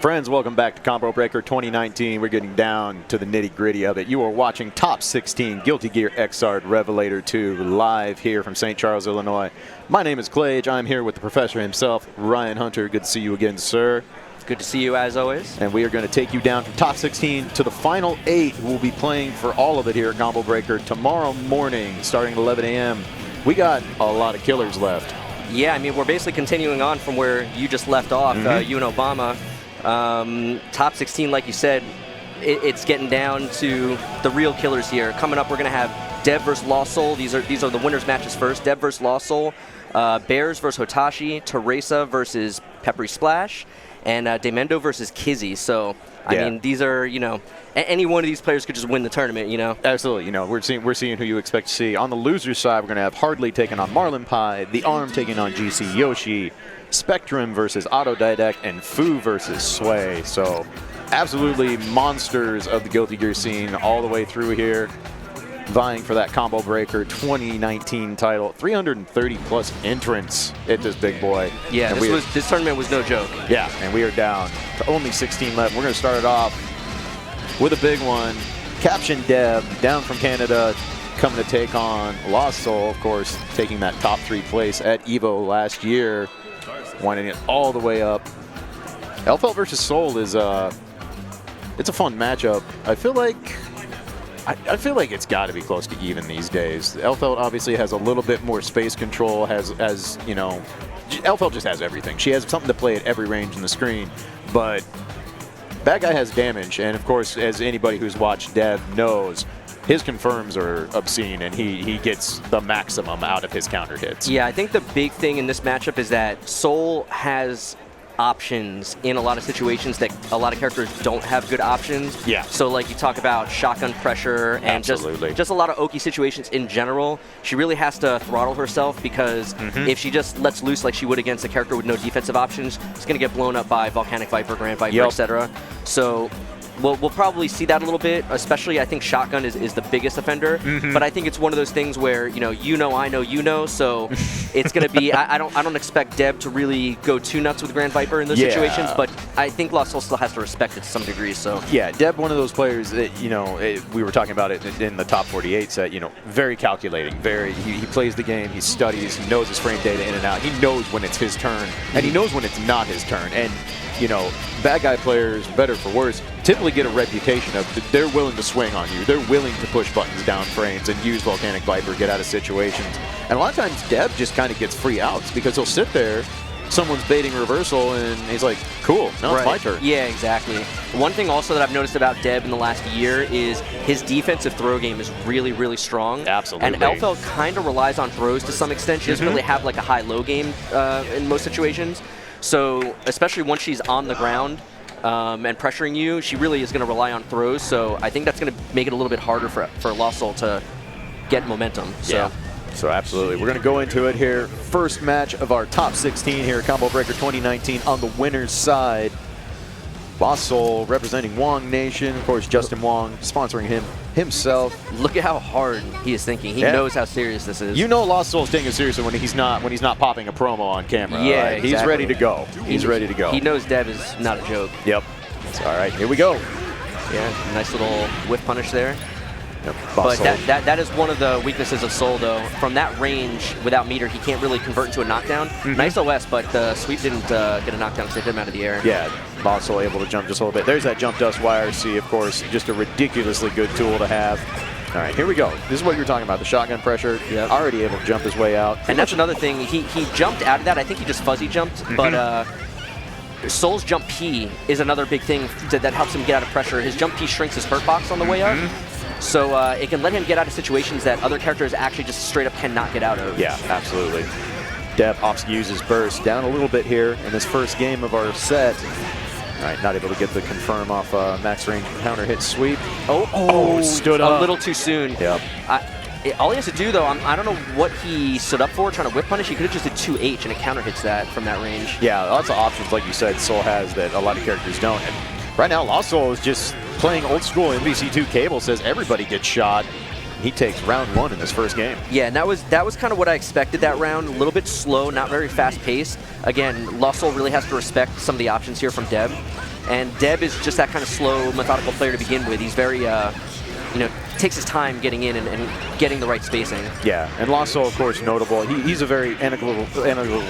Friends, welcome back to Combo Breaker 2019. We're getting down to the nitty-gritty of it. You are watching Top 16 Guilty Gear Xrd Revelator 2 live here from St. Charles, Illinois. My name is Klaige. I'm here with the professor himself, Ryan Hunter. Good to see you again, sir. Good to see you as always. And we are going to take you down from Top 16 to the final 8 who will be playing for all of it here at Combo Breaker tomorrow morning starting at 11 a.m. We got a lot of killers left. Yeah, I mean, we're basically continuing on from where you just left off, you and Obama. Top 16, like you said, it's getting down to the real killers here. Coming up, we're going to have Dev versus LostSoul. These are the winners matches first. Dev versus LostSoul, Bears versus Hotashi, Teresa versus PepperySplash, and daymendou versus Kizzie. So, I mean, these are, you know, any one of these players could just win the tournament, you know? Absolutely. You know, we're seeing who you expect to see. On the loser's side, we're going to have Hardly taking on MarlinPie, TheArm taking on GC Yoshi, Spectryn versus Autodidact, and Fu versus Sway. So, absolutely monsters of the Guilty Gear scene all the way through here, vying for that Combo Breaker 2019 title. 330-plus entrants at this big boy. Yeah, this tournament was no joke. Yeah, and we are down to only 16 left. We're going to start it off with a big one. Caption Dev, down from Canada, coming to take on LostSoul, of course, taking that top 3 place at EVO last year, winding it all the way up. Elphelt versus Soul is it's a fun matchup. I feel like it's got to be close to even these days. Elphelt obviously has a little bit more space control, has you know, Elphelt just has everything. She has something to play at every range in the screen, but Badguy has damage, and of course, as anybody who's watched Dev knows, his confirms are obscene, and he gets the maximum out of his counter hits. Yeah, I think the big thing in this matchup is that Soul has options in a lot of situations that a lot of characters don't have good options. Yeah. So like you talk about shotgun pressure and just a lot of Oki situations in general. She really has to throttle herself because if she just lets loose like she would against a character with no defensive options, it's going to get blown up by Volcanic Viper, Grand Viper, etc. So we'll probably see that a little bit, especially I think shotgun is the biggest offender, but I think it's one of those things where, I know, so it's going to be, I don't expect Deb to really go too nuts with Grand Viper in those situations, but I think LostSoul still has to respect it to some degree, so. Yeah, Deb, one of those players that, we were talking about it in the top 48 set, very calculating, he plays the game, he studies, he knows his frame data in and out, he knows when it's his turn, and he knows when it's not his turn, and Badguy players, better for worse, typically get a reputation of they're willing to swing on you. They're willing to push buttons down frames and use Volcanic Viper, get out of situations. And a lot of times Deb just kind of gets free outs because he'll sit there, someone's baiting reversal, and he's like, cool, now it's my turn. Yeah, exactly. One thing also that I've noticed about Deb in the last year is his defensive throw game is really, really strong. Absolutely. And Elphelt kind of relies on throws to some extent. She doesn't really have like a high-low game in most situations. So, especially once she's on the ground and pressuring you, she really is going to rely on throws. So, I think that's going to make it a little bit harder for LostSoul to get momentum. So. Yeah. So, absolutely. We're going to go into it here. First match of our top 16 here at Combo Breaker 2019 on the winner's side. LostSoul representing WONG Nation. Of course, Justin Wong sponsoring himself. Look at how hard he is thinking. He knows how serious this is. LostSoul's taking it seriously when he's not popping a promo on camera. Yeah, right? exactly. He's ready to go. He's ready to go. He knows Dev is not a joke. Yep. All right, here we go. Yeah, nice little whiff punish there. Yep. But that is one of the weaknesses of Soul, though. From that range, without meter, he can't really convert into a knockdown. Nice OS, but the sweep didn't get a knockdown because they hit him out of the air. Yeah, LostSoul able to jump just a little bit. There's that jump dust YRC, of course, just a ridiculously good tool to have. All right, here we go. This is what you were talking about, the shotgun pressure. Yep. Already able to jump his way out. And that's another thing. He jumped out of that. I think he just fuzzy jumped, but Soul's jump P is another big thing that helps him get out of pressure. His jump P shrinks his hurt box on the way up. So it can let him get out of situations that other characters actually just straight up cannot get out of. Yeah, absolutely. Deb opts to use his burst. Down a little bit here in this first game of our set. All right, not able to get the confirm off max range counter hit sweep. Oh, stood up. A little too soon. Yep. All he has to do, though, I don't know what he stood up for, trying to whip punish. He could have just did 2H and it counter hits that from that range. Yeah, lots of options, like you said, Soul has that a lot of characters don't. And right now, LostSoul is just playing old school NBC2 cable, says everybody gets shot. He takes round 1 in this first game. Yeah, and that was kind of what I expected that round. A little bit slow, not very fast paced. Again, LostSoul really has to respect some of the options here from Deb. And Deb is just that kind of slow, methodical player to begin with. He's very, you know, takes his time getting in and getting the right spacing. Yeah, and LostSoul, of course, notable. He's a very analytical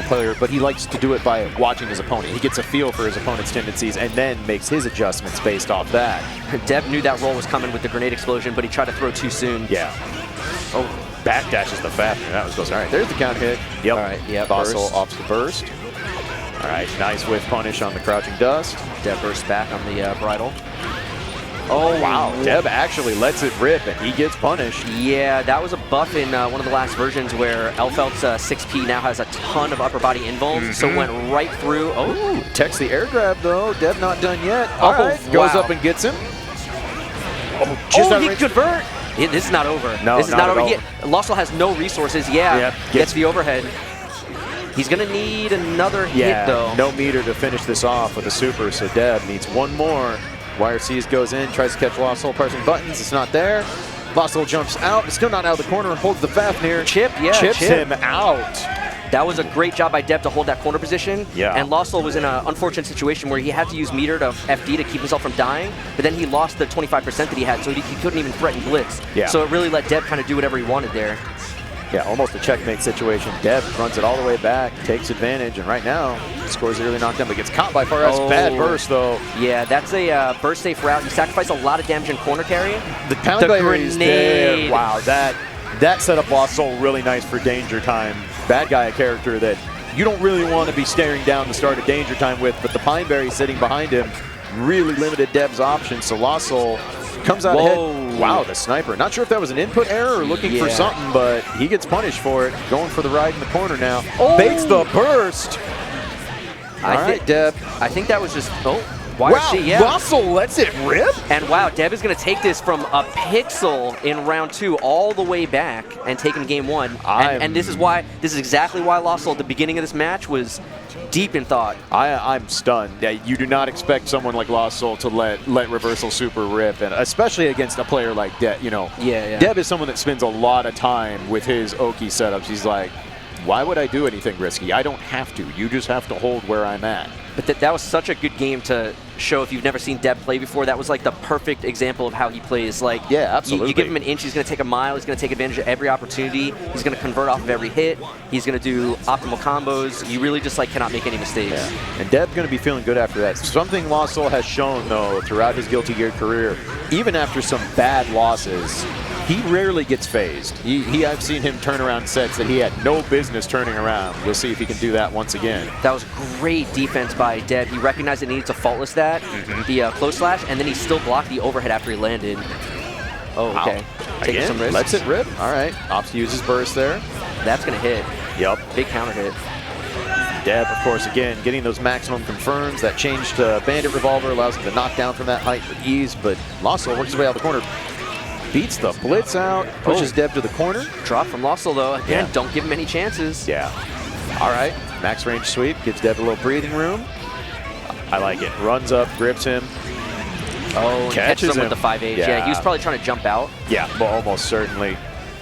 player, but he likes to do it by watching his opponent. He gets a feel for his opponent's tendencies and then makes his adjustments based off that. Deb knew that roll was coming with the grenade explosion, but he tried to throw too soon. Yeah. Oh, backdashes the Fafnir. That was close. All right, there's the count hit. Yep. All right, yeah, LostSoul opts the burst. All right, nice whiff punish on the crouching dust. Deb bursts back on the bridle. Oh, wow. Deb actually lets it rip, and he gets punished. Yeah, that was a buff in one of the last versions where Elphelt's 6P now has a ton of upper body invulns, so it went right through. Oh, Techs the air grab, though. Deb not done yet. All right, goes up and gets him. Oh, he convert. This is not over. No, this is not over. LostSoul has no resources. Yeah, gets the overhead. He's going to need another hit, though. No meter to finish this off with a super, so Deb needs one more. YRCs goes in, tries to catch LostSoul pressing buttons. It's not there. LostSoul jumps out. It's still not out of the corner and holds the Fafnir. Chipp, chips him out. That was a great job by Deb to hold that corner position. Yeah. And LostSoul was in an unfortunate situation where he had to use meter to FD to keep himself from dying, but then he lost the 25% that he had, so he couldn't even threaten blitz. Yeah. So it really let Deb kind of do whatever he wanted there. Yeah, almost a checkmate situation. Deb runs it all the way back, takes advantage, and right now scores the early knockdown, but gets caught by Faraz. Bad burst, though. Yeah, that's a burst safe route. You sacrifice a lot of damage in corner carry. The grenade. There. Wow, that set up LostSoul really nice for Danger Time. Badguy, a character that you don't really want to be staring down the start of Danger Time with, but the Pineberry sitting behind him really limited Deb's options, so LostSoul comes out ahead. Wow, the sniper. Not sure if that was an input error or looking for something, but he gets punished for it. Going for the ride in the corner now. Baits the burst. All right, Deb. I think that was just, wow, LostSoul lets it rip? And wow, Deb is going to take this from a pixel in round 2 all the way back and take him game 1. And this is exactly why LostSoul at the beginning of this match was deep in thought. I'm stunned. You do not expect someone like LostSoul to let reversal super rip, and especially against a player like Deb. You know, Deb is someone that spends a lot of time with his Oki setups. He's like, why would I do anything risky? I don't have to. You just have to hold where I'm at. But that was such a good game to show if you've never seen Deb play before. That was like the perfect example of how he plays. Like, yeah, absolutely. You give him an inch, he's going to take a mile. He's going to take advantage of every opportunity. He's going to convert off of every hit. He's going to do optimal combos. You really just cannot make any mistakes. Yeah. And Deb's going to be feeling good after that. Something LostSoul has shown, though, throughout his Guilty Gear career, even after some bad losses, he rarely gets phased. I've seen him turn around sets that he had no business turning around. We'll see if he can do that once again. That was great defense by Deb. He recognized it needed to faultless that, the close slash, and then he still blocked the overhead after he landed. Oh, okay. Taking some risks. Lets it rip. All right. Opts to use his burst there. That's going to hit. Yep. Big counter hit. Deb, of course, again, getting those maximum confirms. That change to Bandit Revolver allows him to knock down from that height with ease, but LostSoul works his way out of the corner. Beats the blitz out, pushes Deb to the corner. Drop from LostSoul, though. Again, don't give him any chances. Yeah. All right. Max range sweep. Gives Deb a little breathing room. I like it. Runs up, grips him. Oh, catches him with the 5H. Yeah, he was probably trying to jump out. Yeah, well, almost certainly.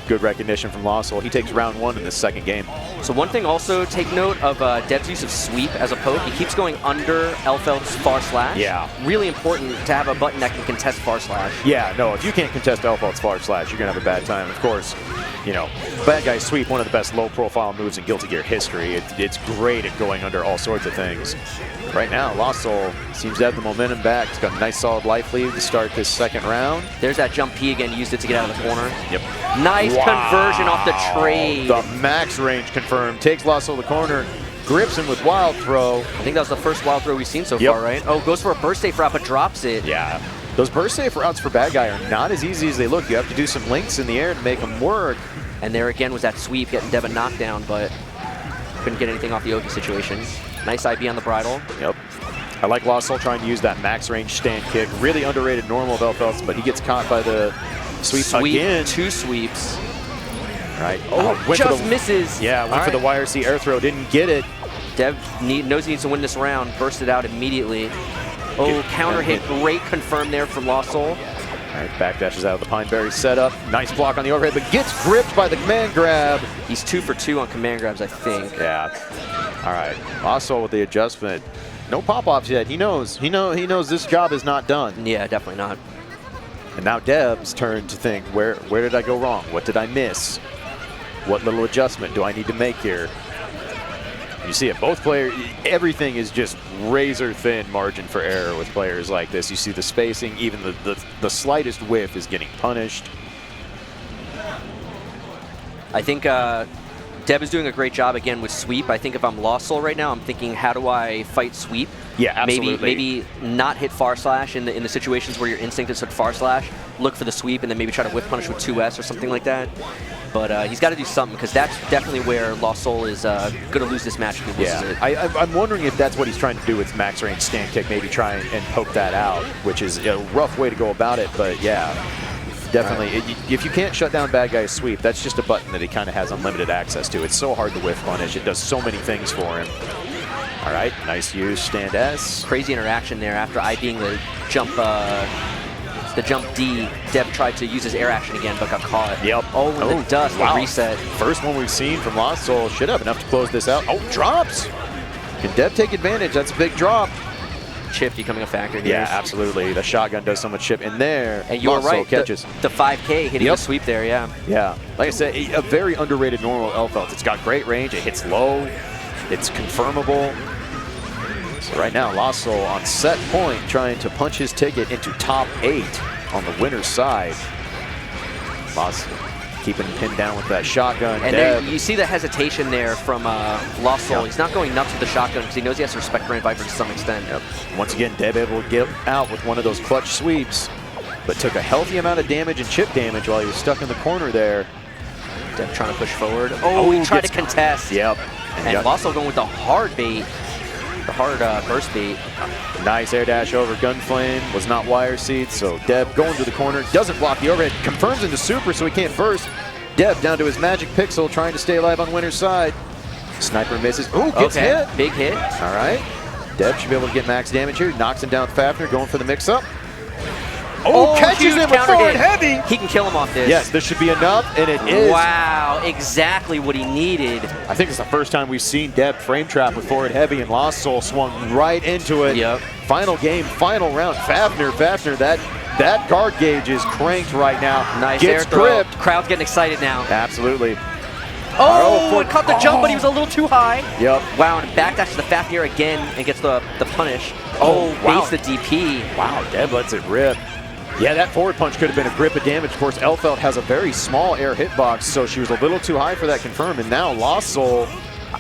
Good recognition from LostSoul. He takes round 1 in the second game. So one thing also, take note of Deb's use of sweep as a poke. He keeps going under Elphelt's far slash. Yeah. Really important to have a button that can contest far slash. Yeah, no, if you can't contest Elphelt's far slash, you're going to have a bad time. Of course, you know, Badguy sweep, one of the best low-profile moves in Guilty Gear history. It's great at going under all sorts of things. Right now, LostSoul seems to have the momentum back. He's got a nice solid life lead to start this second round. There's that jump P again, used it to get out of the corner. Yep. Nice conversion off the trade. The max range confirmed. Takes LostSoul the corner, grips him with wild throw. I think that was the first wild throw we've seen so far, right? Oh, goes for a burst safe route, but drops it. Yeah. Those burst safe routes for Badguy are not as easy as they look. You have to do some links in the air to make them work. And there again was that sweep, getting Deb a knockdown, but couldn't get anything off the Oki situation. Nice IB on the bridle. Yep. I like LostSoul trying to use that max range stand kick. Really underrated normal of Elphelt's, but he gets caught by the sweep again. 2 sweeps. Right. Just misses. Yeah, went for the YRC air throw, didn't get it. Deb knows he needs to win this round, bursted out immediately. Oh, counter hit, great confirm there from LostSoul. All right, backdashes out of the Pineberry setup. Nice block on the overhead, but gets gripped by the command grab. He's 2 for 2 on command grabs, I think. Yeah. All right, LostSoul with the adjustment. No pop-offs yet. He knows this job is not done. Yeah, definitely not. And now Deb's turn to think, where did I go wrong? What did I miss? What little adjustment do I need to make here? You see it, both players, everything is just razor thin margin for error with players like this. You see the spacing, even the slightest whiff is getting punished. I think Deb is doing a great job again with sweep. I think if I'm LostSoul right now, I'm thinking, how do I fight sweep? Yeah, absolutely. Maybe not hit far slash in the situations where your instinct is to far slash. Look for the sweep and then maybe try to whip punish with 2S or something like that. But he's got to do something, because that's definitely where LostSoul is going to lose this match if he loses it. I'm wondering if that's what he's trying to do with max range stand kick, maybe try and poke that out, which is a rough way to go about it, but yeah. Definitely, if you can't shut down Badguy's sweep, that's just a button that he kind of has unlimited access to. It's so hard to whiff punish. It does so many things for him. All right, nice use, stand S. Crazy interaction there after IBing the jump D. Deb tried to use his air action again, but got caught. Yep. Oh, and the dust, wow. The reset. First one we've seen from LostSoul. Should have enough to close this out. Oh, drops. Can Deb take advantage? That's a big drop. Chip becoming a factor here. Yeah, absolutely. The shotgun does so much chip in there. And you're right. Catches. The 5K hitting the sweep there, yeah. Yeah. Like I said, a very underrated normal Elphelt. It's got great range. It hits low. It's confirmable. So right now, LostSoul on set point, trying to punch his ticket into top 8 on the winner's side. LostSoul keeping him pinned down with that shotgun. And there, you see the hesitation there from LostSoul. Yep. He's not going nuts with the shotgun because he knows he has to respect Grand Viper to some extent. Yep. Once again, Deb able to get out with one of those clutch sweeps, but took a healthy amount of damage and chip damage while he was stuck in the corner there. Deb trying to push forward. Oh, he tried to contest. Yep. And LostSoul going with the hard bait. The hard burst bait. Nice air dash over GunFrame, was not wire seat, so Deb going to the corner, doesn't block the overhead, confirms into super so he can't burst. Deb down to his magic pixel, trying to stay alive on winner's side. Sniper misses. Ooh, gets hit. Big hit. All right. Deb should be able to get max damage here. Knocks him down with Fafnir, going for the mix-up. Oh, catches him with forward heavy. He can kill him off this. Yes, this should be enough, and it is. Wow, exactly what he needed. I think it's the first time we've seen Deb frame trap with forward heavy, and LostSoul swung right into it. Yep. Final game, final round. Fafnir, that guard gauge is cranked right now. Nice Gets air throw. gripped. Crowd's getting excited now. Absolutely. Oh, it caught the jump, but he was a little too high. Yep. Wow, and backdash to the Fafnir again and gets the punish. Wow. Baits the DP. Wow, Deb lets it rip. Yeah, that forward punch could have been a grip of damage. Of course, Elphelt has a very small air hitbox, so she was a little too high for that confirm, and now LostSoul.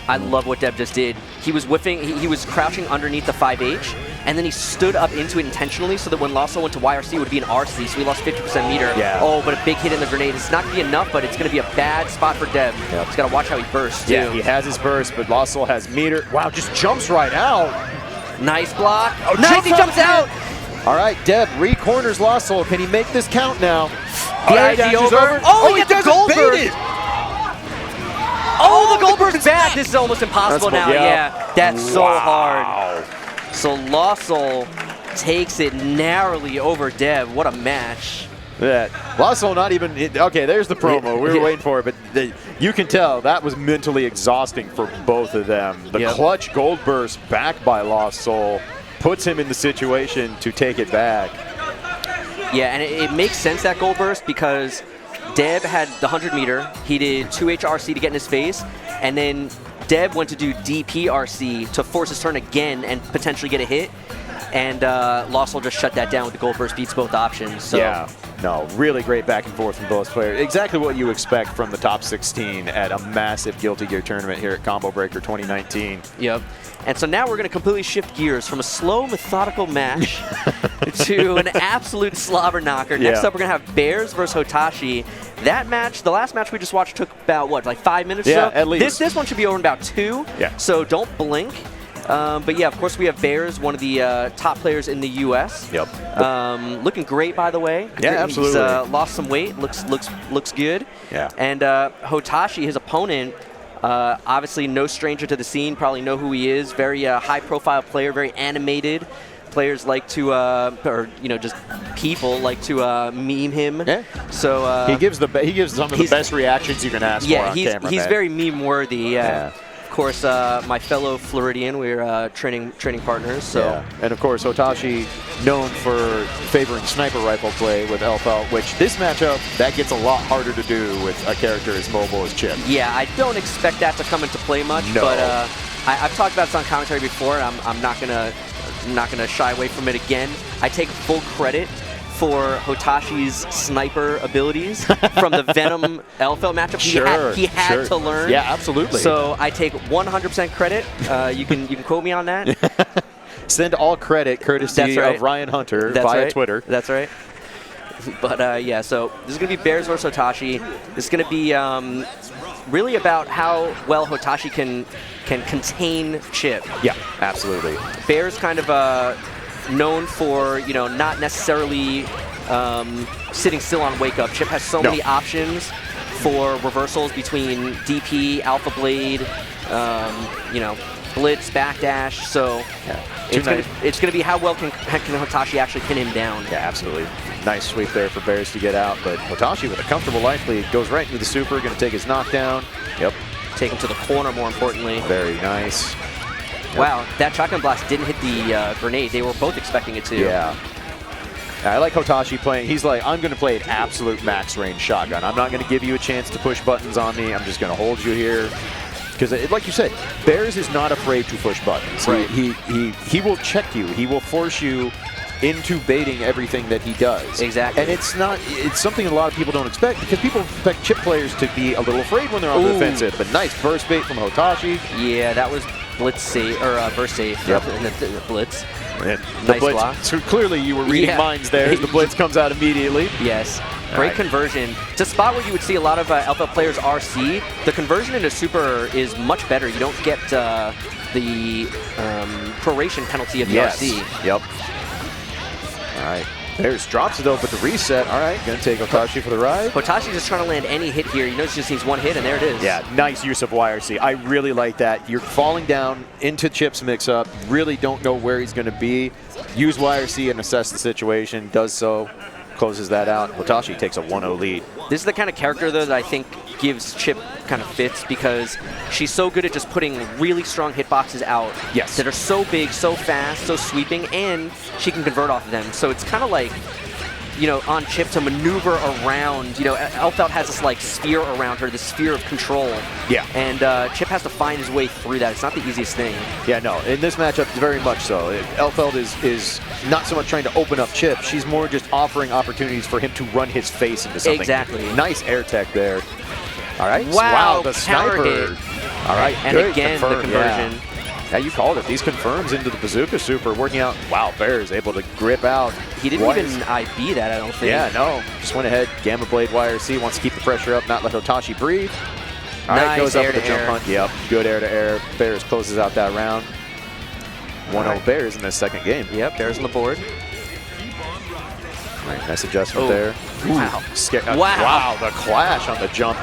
I love what Deb just did. He was whiffing, he was crouching underneath the 5H, and then he stood up into it intentionally so that when LostSoul went to YRC, it would be an RC, so he lost 50% meter. Yeah. Oh, but a big hit in the grenade. It's not going to be enough, but it's going to be a bad spot for Deb. Yep. He's got to watch how he bursts, too. Yeah, he has his burst, but LostSoul has meter. Wow, just jumps right out. Nice block. Oh, nice, he jumps out. All right, Deb re-corners LostSoul. Can he make this count now? The ID over. Oh, he gets the gold burst. Oh, the gold burst back. This is almost impossible now. Yeah, that's so hard. So LostSoul takes it narrowly over Deb. What a match. Yeah, LostSoul not even, okay, there's the promo. We were waiting for it, but you can tell that was mentally exhausting for both of them. The clutch gold burst back by LostSoul puts him in the situation to take it back. Yeah, and it makes sense, that gold burst, because Deb had the 100 meter. He did 2HRC to get in his face, and then Deb went to do DPRC to force his turn again and potentially get a hit. And LostSoul just shut that down with the gold burst, beats both options. So. Yeah, no, really great back and forth from both players. Exactly what you expect from the top 16 at a massive Guilty Gear tournament here at Combo Breaker 2019. Yep. And so now we're going to completely shift gears from a slow, methodical match to an absolute slobber knocker. Next up, we're going to have Bears versus Hotashi. That match, the last match we just watched, took about, what, like 5 minutes or so? At least. This one should be over in about 2. Yeah. So don't blink. But yeah, of course, we have Bears, one of the top players in the U.S. Yep. Looking great, by the way. Yeah, absolutely. He's lost some weight. Looks good. Yeah. And Hotashi, his opponent, obviously no stranger to the scene. Probably know who he is. Very high-profile player. Very animated. players like to, or just people like to meme him. Yeah. So he gives some of the best reactions you can ask for on camera. He's man. very meme worthy. Yeah. Of course, my fellow Floridian, we're training partners. So. Yeah. And of course, Hotashi, known for favoring sniper rifle play with Elphelt, which this matchup, that gets a lot harder to do with a character as mobile as Chipp. Yeah, I don't expect that to come into play much, but I've talked about this on commentary before. I'm not gonna shy away from it again. I take full credit for Hotashi's sniper abilities from the Venom Elphelt matchup. He had to learn. Yeah, absolutely. So I take 100% credit. You can quote me on that. Send all credit courtesy of Ryan Hunter via Twitter. That's right. But yeah, so this is going to be Bears versus Hotashi. This is going to be really about how well Hotashi can contain Chipp. Yeah, absolutely. Bears kind of known for, not necessarily sitting still on wake up. Chipp has so many options for reversals between DP, Alpha Blade, Blitz, backdash. So it's gonna be how well can Hotashi actually pin him down. Yeah, absolutely. Nice sweep there for Bears to get out, but Hotashi with a comfortable life lead goes right into the super, gonna take his knockdown. Yep. Take him to the corner, more importantly. Very nice. Yep. Wow, that shotgun blast didn't hit the grenade. They were both expecting it to. Yeah. I like Hotashi playing. He's like, I'm going to play an absolute max range shotgun. I'm not going to give you a chance to push buttons on me. I'm just going to hold you here. Because, like you said, Bears is not afraid to push buttons. Right. He will check you. He will force you into baiting everything that he does. Exactly. And it's something a lot of people don't expect, because people expect Chipp players to be a little afraid when they're on the defensive. But nice burst bait from Hotashi. Yeah, that was blitz safe, or burst safe. Yep. And the blitz. And nice blitz, block. so clearly you were reading minds there as the blitz comes out immediately. Yes. Great conversion. To spot where you would see a lot of Elphelt players RC, the conversion into super is much better. You don't get the proration penalty of the RC. Yep. All right. Bears drops it though, but the reset. All right, gonna take Hotashi for the ride. Hotashi's just trying to land any hit here. He knows he just needs one hit, and there it is. Yeah, nice use of YRC. I really like that. You're falling down into Chipp's mix-up. Really don't know where he's gonna be. Use YRC and assess the situation. Does so. Closes that out. Hotashi takes a 1-0 lead. This is the kind of character, though, that I think gives Chipp kind of fits, because she's so good at just putting really strong hitboxes out that are so big, so fast, so sweeping, and she can convert off of them. So it's kind of like, on Chipp to maneuver around. Elphelt has this like sphere around her, this sphere of control. Yeah. And Chipp has to find his way through that. It's not the easiest thing. Yeah, no. In this matchup, very much so. Elphelt is not so much trying to open up Chipp. She's more just offering opportunities for him to run his face into something. Exactly. Nice air tech there. All right. Wow, the sniper. Hit. All right. And again, the conversion. Yeah, you called it. These confirms into the bazooka super working out. Wow, Bear is able to grip out. He didn't even IB that, I don't think. Yeah, no. Just went ahead. Gamma Blade YRC wants to keep the pressure up, not let Hotashi breathe. All right, goes up with the jump hunt. Yep, good air to air. Bears closes out that round. 1-0 Bears in this second game. Yep, Bears on the board. All right, nice adjustment there. Wow. Wow, the clash on the jump.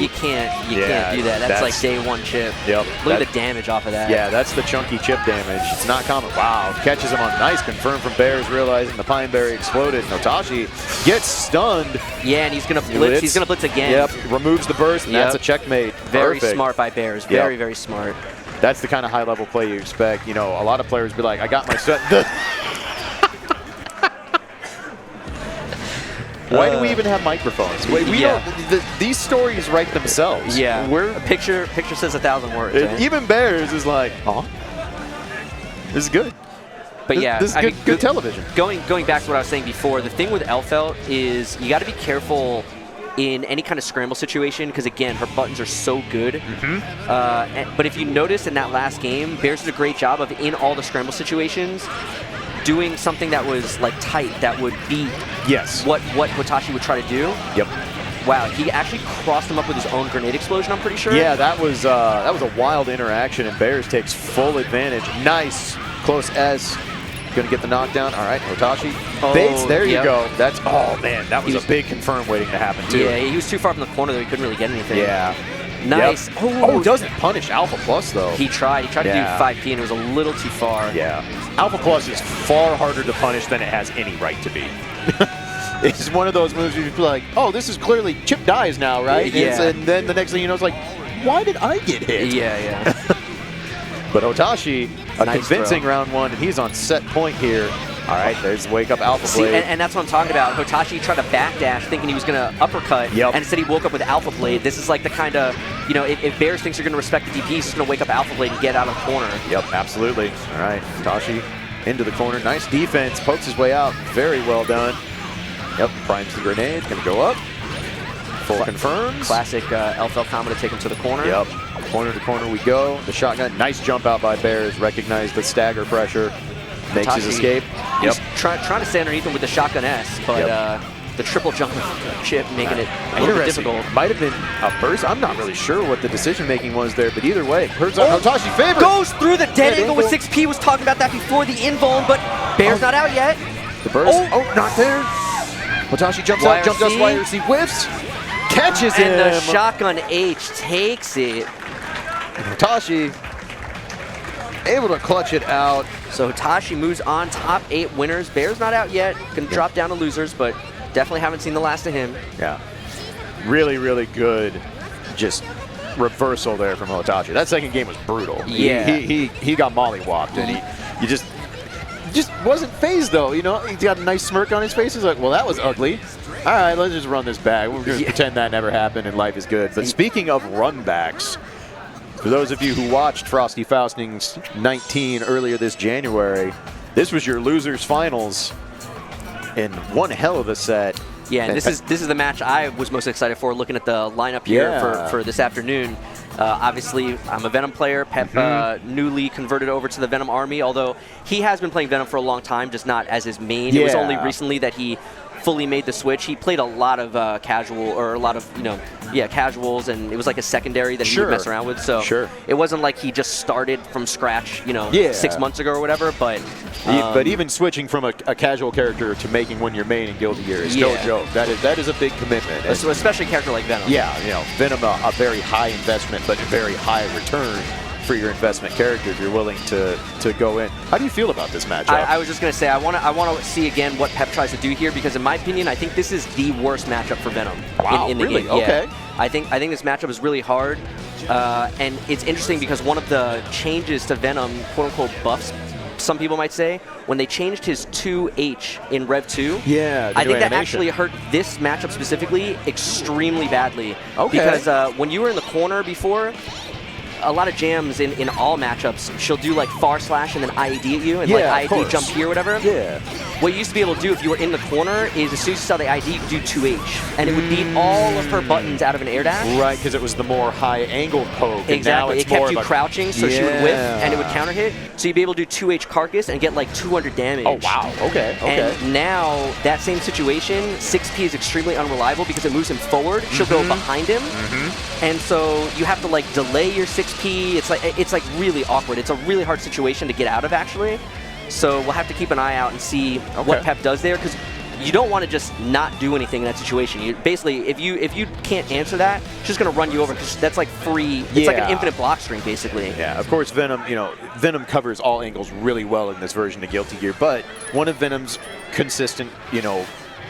You can't do that. That's like day one Chipp. Yep. Look at the damage off of that. Yeah, that's the chunky Chipp damage. It's not common. Wow, catches him on nice confirm from Bears, realizing the Pine Berry exploded. Hotashi gets stunned. Yeah, and he's going to blitz. He's going to blitz again. Yep, removes the burst, and that's a checkmate. Very smart by Bears. Very, very smart. That's the kind of high-level play you expect. A lot of players be like, I got my set. Why do we even have microphones? We don't. These stories write themselves. Yeah. A picture says 1,000 words. Right? Even Bears is like, this is good. But yeah, this is good television. Going back to what I was saying before, the thing with Elphelt is you got to be careful in any kind of scramble situation, because again, her buttons are so good. But if you notice in that last game, Bears did a great job of, in all the scramble situations, doing something that was like tight, that would beat what Hotashi would try to do. Yep. Wow, he actually crossed him up with his own grenade explosion, I'm pretty sure. Yeah, that was a wild interaction, and Bears takes full advantage. Nice, close S. Gonna get the knockdown. All right, Hotashi baits. There you go. That was a big confirm waiting to happen too. Yeah, he was too far from the corner that he couldn't really get anything. Yeah. Nice. Yep. Oh, doesn't punish Alpha Plus, though. He tried. He tried to do 5P, and it was a little too far. Yeah. Alpha Plus is far harder to punish than it has any right to be. It's one of those moves where you feel like, oh, this is clearly Chipp dies now, right? Yeah. And then the next thing you know, it's like, why did I get hit? Yeah. But Hotashi, a Nice convincing throw. round one, and he's on set point here. All right, there's Wake Up Alpha See, Blade. and that's what I'm talking about. Hotashi tried to backdash thinking he was going to uppercut, Yep. and instead he woke up with Alpha Blade. This is like the kind of, you know, if Bears thinks you're going to respect the DP, he's just going to wake up Alpha Blade and get out of the corner. Yep, absolutely. All right, Hotashi into the corner. Nice defense, pokes his way out. Very well done. Yep, primes the grenade, going to go up. Full confirms. Classic Elphelt combo to take him to the corner. Yep, corner to corner we go. The shotgun, nice jump out by Bears. Recognized the stagger pressure. Makes his escape. Yep. He's trying to stay underneath him with the shotgun S, but the triple jump of Chipp making it a little bit difficult. Might have been a burst. I'm not really sure what the decision making was there, but either way, Hotashi favor. Goes through the dead angle with 6P. Was talking about that before the invuln, but Bear's not out yet. The burst. Oh, not there. Hotashi jumps out, jumps out, YRC whiffs, catches him. And the shotgun H takes it. Hotashi able to clutch it out. So Hotashi moves on, top 8 winners. Bear's not out yet. Gonna drop down to losers, but definitely haven't seen the last of him. Yeah. Really, really good just reversal there from Hotashi. That second game was brutal. Yeah. He got mollywopped, and he just wasn't phased, though. You know, he's got a nice smirk on his face. He's like, well, that was ugly. All right, let's just run this back. We're going to pretend that never happened and life is good. But speaking of run backs, for those of you who watched Frosty Faustings 19 earlier this January, this was your losers finals in one hell of a set. Yeah, and this is the match I was most excited for, looking at the lineup here for this afternoon. Obviously, I'm a Venom player. Pep newly converted over to the Venom army, although he has been playing Venom for a long time, just not as his main. It was only recently that he fully made the switch. He played a lot of casuals, and it was like a secondary that he would mess around with. So it wasn't like he just started from scratch, 6 months ago or whatever. But even switching from a casual character to making one your main in Guilty Gear is no joke. That is a big commitment. So especially a character like Venom. Yeah, Venom a very high investment, but a very high return for your investment character if you're willing to go in. How do you feel about this matchup? I was just going to say, I want to see again what Pep tries to do here, because in my opinion, I think this is the worst matchup for Venom in the game. Okay. Yeah. I think this matchup is really hard, and it's interesting because one of the changes to Venom, quote-unquote buffs, some people might say, when they changed his 2H in Rev 2, I think that actually hurt this matchup specifically extremely badly. Okay. Because when you were in the corner before, a lot of jams in all matchups, she'll do like far slash and then IED at you, and like IED jump here or whatever. Yeah. What you used to be able to do if you were in the corner is as soon as you saw the IED, you could do 2H, and it would beat all of her buttons out of an air dash. Right, because it was the more high angled poke. Exactly. It kept you crouching, so she would whiff and it would counter hit. So you'd be able to do 2H carcass and get like 200 damage. Oh wow. Okay. And now that same situation, 6P is extremely unreliable because it moves him forward. She'll go behind him, and so you have to like delay your 6P. It's like really awkward. It's a really hard situation to get out of, actually. So we'll have to keep an eye out and see what Pep does there, because you don't want to just not do anything in that situation. You basically, if you can't answer that, she's just gonna run you over, because that's like free. It's like an infinite block string, basically. Yeah, of course, Venom. Venom covers all angles really well in this version of Guilty Gear, but one of Venom's consistent,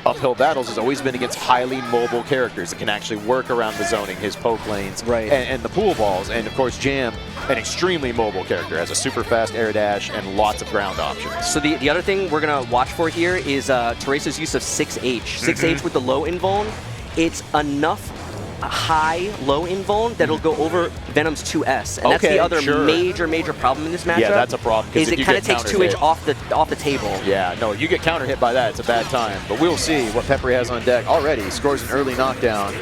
uphill battles has always been against highly mobile characters that can actually work around the zoning, his poke lanes, and the pool balls. And of course, Jam, an extremely mobile character, has a super fast air dash and lots of ground options. So the other thing we're gonna watch for here is Teresa's use of 6H. 6H with the low invuln. It's enough high low invuln that'll go over Venom's 2S, and that's the other major problem in this matchup. Yeah, that's a problem. Is it kind of takes 2H off the table. Yeah, no, you get counter hit by that, it's a bad time. But we'll see what Peppery has on deck already. He scores an early knockdown.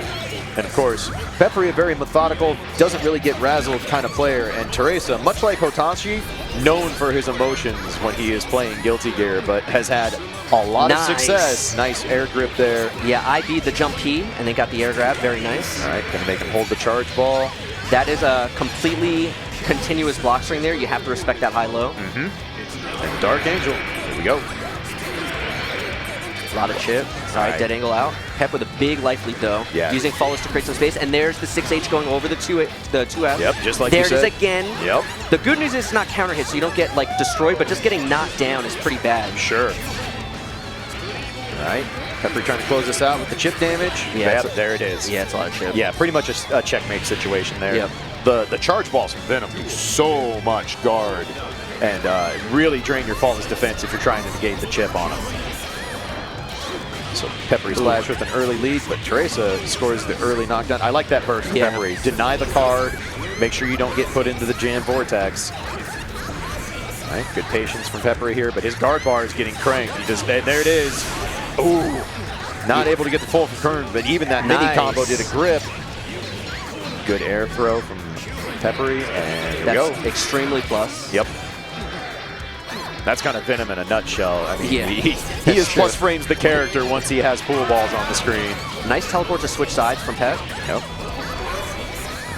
And of course, Peppery, a very methodical, doesn't really get razzled kind of player. And Teresa, much like Hotashi, known for his emotions when he is playing Guilty Gear, but has had a lot of success. Nice air grip there. Yeah, IB'd the jump P, and they got the air grab. Very nice. All right, gonna make him hold the charge ball. That is a completely continuous block string there. You have to respect that high-low. And Dark Angel, here we go. A lot of Chipp. All right, dead angle out. Pep with a big life lead though. Yeah. Using follows to create some space, and there's the 6H going over the 2F. Yep, just like there you said. it is again. Yep. The good news is it's not counter hit, so you don't get like destroyed, but just getting knocked down is pretty bad. Sure. All right. Peppery trying to close this out with the Chipp damage. Yeah, there it is. Yeah, it's a lot of Chipp. Yeah, pretty much a checkmate situation there. Yep. The charge balls from Venom do so much guard and really drain your faultless defense if you're trying to negate the Chipp on them. So PepperySplash with an early lead, but Teresa scores the early knockdown. I like that burst from Peppery. Deny the card. Make sure you don't get put into the jam vortex. All right, good patience from Peppery here, but his guard bar is getting cranked. He just, there it is. Ooh, not able to get the full concurrent, but even that mini combo did a grip. Good air throw from Peppery, and here we go. Extremely plus. Yep. That's kind of Venom in a nutshell. I mean, he is true. plus frames the character once he has pool balls on the screen. Nice teleport to switch sides from Pep. Yep.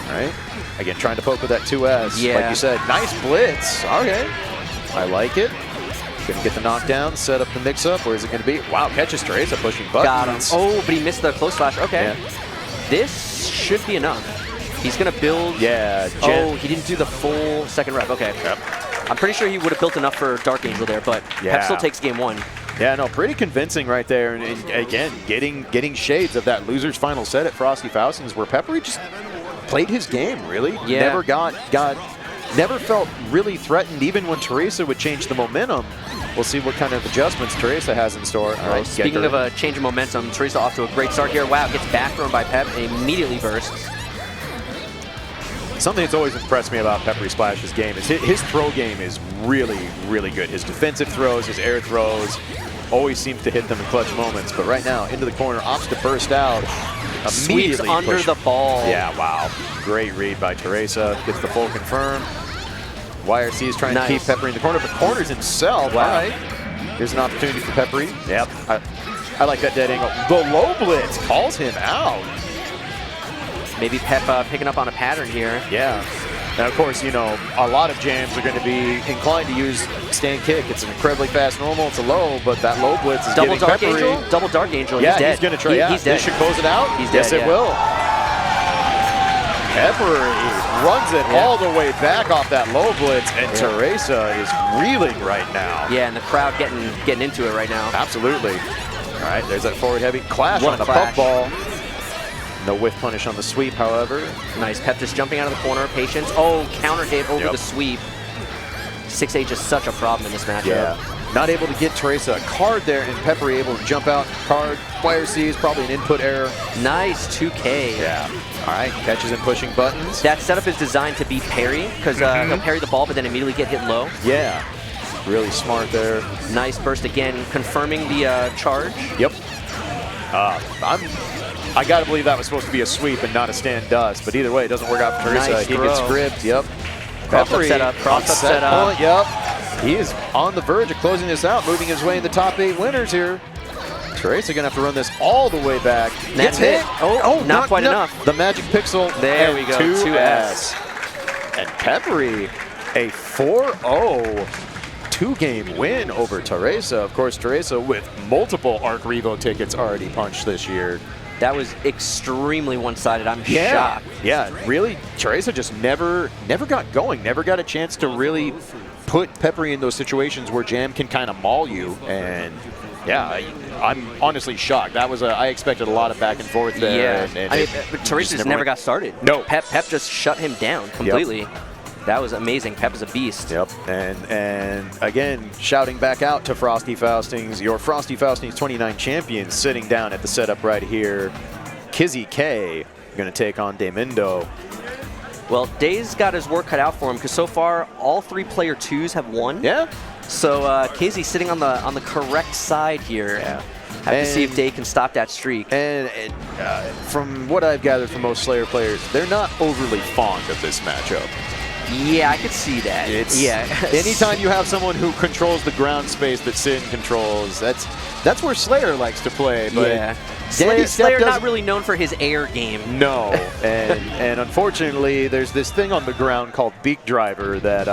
All right. Again, trying to poke with that 2S. Yeah. Like you said, nice blitz. Okay. I like it. Gonna get the knockdown, set up the mix-up. Where is it gonna be? Wow, catches Teresa pushing buttons. Got him. Oh, but he missed the close flash. Okay. Yeah. This should be enough. He's gonna build. Yeah. Oh, he didn't do the full second rep. Okay. Yep. I'm pretty sure he would have built enough for Dark Angel there, but Pep still takes game 1. Yeah, no, pretty convincing right there. And again, getting shades of that loser's final set at Frosty Faustings where Peppery just played his game, really. Yeah. Never felt really threatened, even when Teresa would change the momentum. We'll see what kind of adjustments Teresa has in store. All right, speaking of a change of momentum, Teresa off to a great start here. Wow, gets back thrown by Pep and immediately bursts. Something that's always impressed me about PepperySplash's game is his throw game is really, really good. His defensive throws, his air throws, always seems to hit them in clutch moments. But right now, into the corner, opts to burst out. Sweeps under the ball. Yeah, wow. Great read by Teresa. Gets the full confirm. YRC is trying to keep Peppery in the corner, but corners himself. Wow. All right. Here's an opportunity for Peppery. Yep. I like that dead angle. The low blitz calls him out. Maybe Pep picking up on a pattern here. Yeah. And of course, you know, a lot of jams are going to be inclined to use stand kick. It's an incredibly fast normal. It's a low, but that low blitz is double giving Dark Peppery. Angel? Double Dark Angel. Yeah, he's dead. He's going to try. He's dead. This should close it out. He's dead. Yes, it will. Peppery runs it all the way back off that low blitz, and Teresa is reeling right now. Yeah, and the crowd getting into it right now. Absolutely. All right, there's that forward heavy clash on the puck ball. No whiff punish on the sweep, however. Nice. Pep just jumping out of the corner. Patience. Oh, counter hit over the sweep. 6H is such a problem in this matchup. Yeah. Not able to get Teresa a card there, and Peppery able to jump out card. YRC is probably an input error. Nice 2K. Yeah. All right, catches and pushing buttons. That setup is designed to be parry, because he'll parry the ball, but then immediately get hit low. Yeah. Really smart there. Nice burst again, confirming the charge. Yep. I got to believe that was supposed to be a sweep and not a stand dust, but either way, it doesn't work out for Teresa. He gets gripped. Yep. Cross-up setup. Cross-up setup. Yep. He is on the verge of closing this out, moving his way in the top 8 winners here. Teresa gonna have to run this all the way back. Gets hit. Oh, not quite enough. The magic pixel. There we go. 2S. And Peppery, a 4-0 2-game win over Teresa. Of course, Teresa with multiple Arc Revo tickets already punched this year. That was extremely one-sided. I'm shocked. Yeah, really, Teresa just never got going, never got a chance to really put Peppery in those situations where Jam can kind of maul you. And yeah, I'm honestly shocked. That was I expected a lot of back and forth there. Yeah, but Teresa just never got started. No. Pep just shut him down completely. Yep. That was amazing. Pep is a beast. Yep, and again, shouting back out to Frosty Faustings, your Frosty Faustings 29 champion sitting down at the setup right here. Kizzie K going to take on daymendou. Well, Day's got his work cut out for him because so far all 3 player 2s have won. Yeah. So Kizzie sitting on the correct side here. Yeah. Have to see if Day can stop that streak. And from what I've gathered from most Slayer players, they're not overly fond of this matchup. Yeah, I could see that. Yeah. Anytime you have someone who controls the ground space that Sin controls, that's where Slayer likes to play. But yeah. Slayer not really known for his air game. No, and unfortunately, there's this thing on the ground called Beak Driver that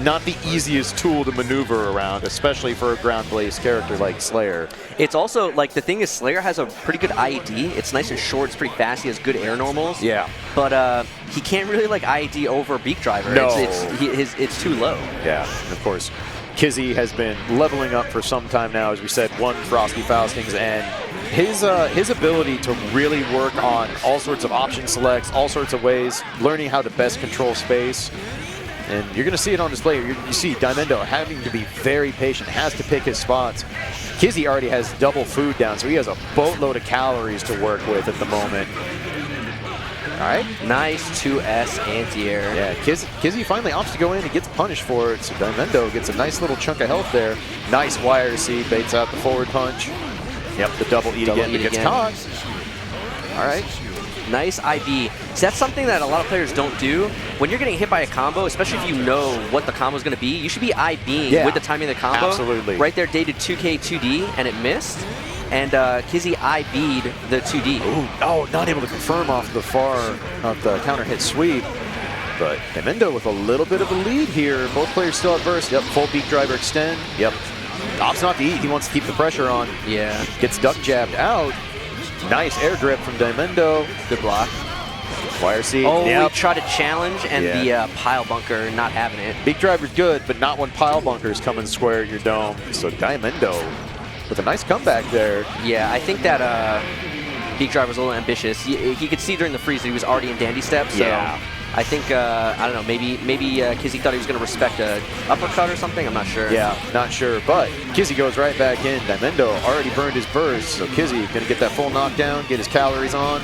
not the easiest tool to maneuver around, especially for a ground-based character like Slayer. It's also, like, the thing is Slayer has a pretty good IED. It's nice and short. It's pretty fast. He has good air normals. Yeah. But he can't really, like, IED over Beak Driver. No. It's too low. Yeah, and of course, Kizzie has been leveling up for some time now, as we said, 1 Frosty Faustings, and his ability to really work on all sorts of option selects, all sorts of ways, learning how to best control space. And you're going to see it on display. You see daymendou having to be very patient, has to pick his spots. Kizzie already has double food down, so he has a boatload of calories to work with at the moment. All right. Nice 2S anti-air. Yeah, Kizzie finally opts to go in and gets punished for it, so daymendou gets a nice little chunk of health there. Nice wire seed, baits out the forward punch. Yep, the double eat again, but gets caught. All right. Nice IB. So that's something that a lot of players don't do. When you're getting hit by a combo, especially if you know what the combo is going to be, you should be IBing with the timing of the combo. Absolutely. Right there, dated 2K 2D, and it missed. And Kizzie IB'd the 2D. Ooh, oh, not able to confirm off the counter hit sweep. But daymendou with a little bit of a lead here. Both players still at burst. Yep, full Beak Driver extend. Yep. Opts not to eat. He wants to keep the pressure on. Yeah. Gets duck jabbed out. Nice air grip from daymendou. Good block. Wire seed. Oh, we tried to challenge, and Yeah. the pile bunker not having it. Beak Driver's good, but not when pile bunkers coming square at your dome. So daymendou with a nice comeback there. Yeah, I think that Beak Driver was a little ambitious. He could see during the freeze that he was already in dandy step. So Yeah. I think, I don't know, maybe Kizzie thought he was going to respect a uppercut or something. I'm not sure. Yeah, not sure. But Kizzie goes right back in. daymendou already burned his burst, so Kizzie going to get that full knockdown, get his calories on.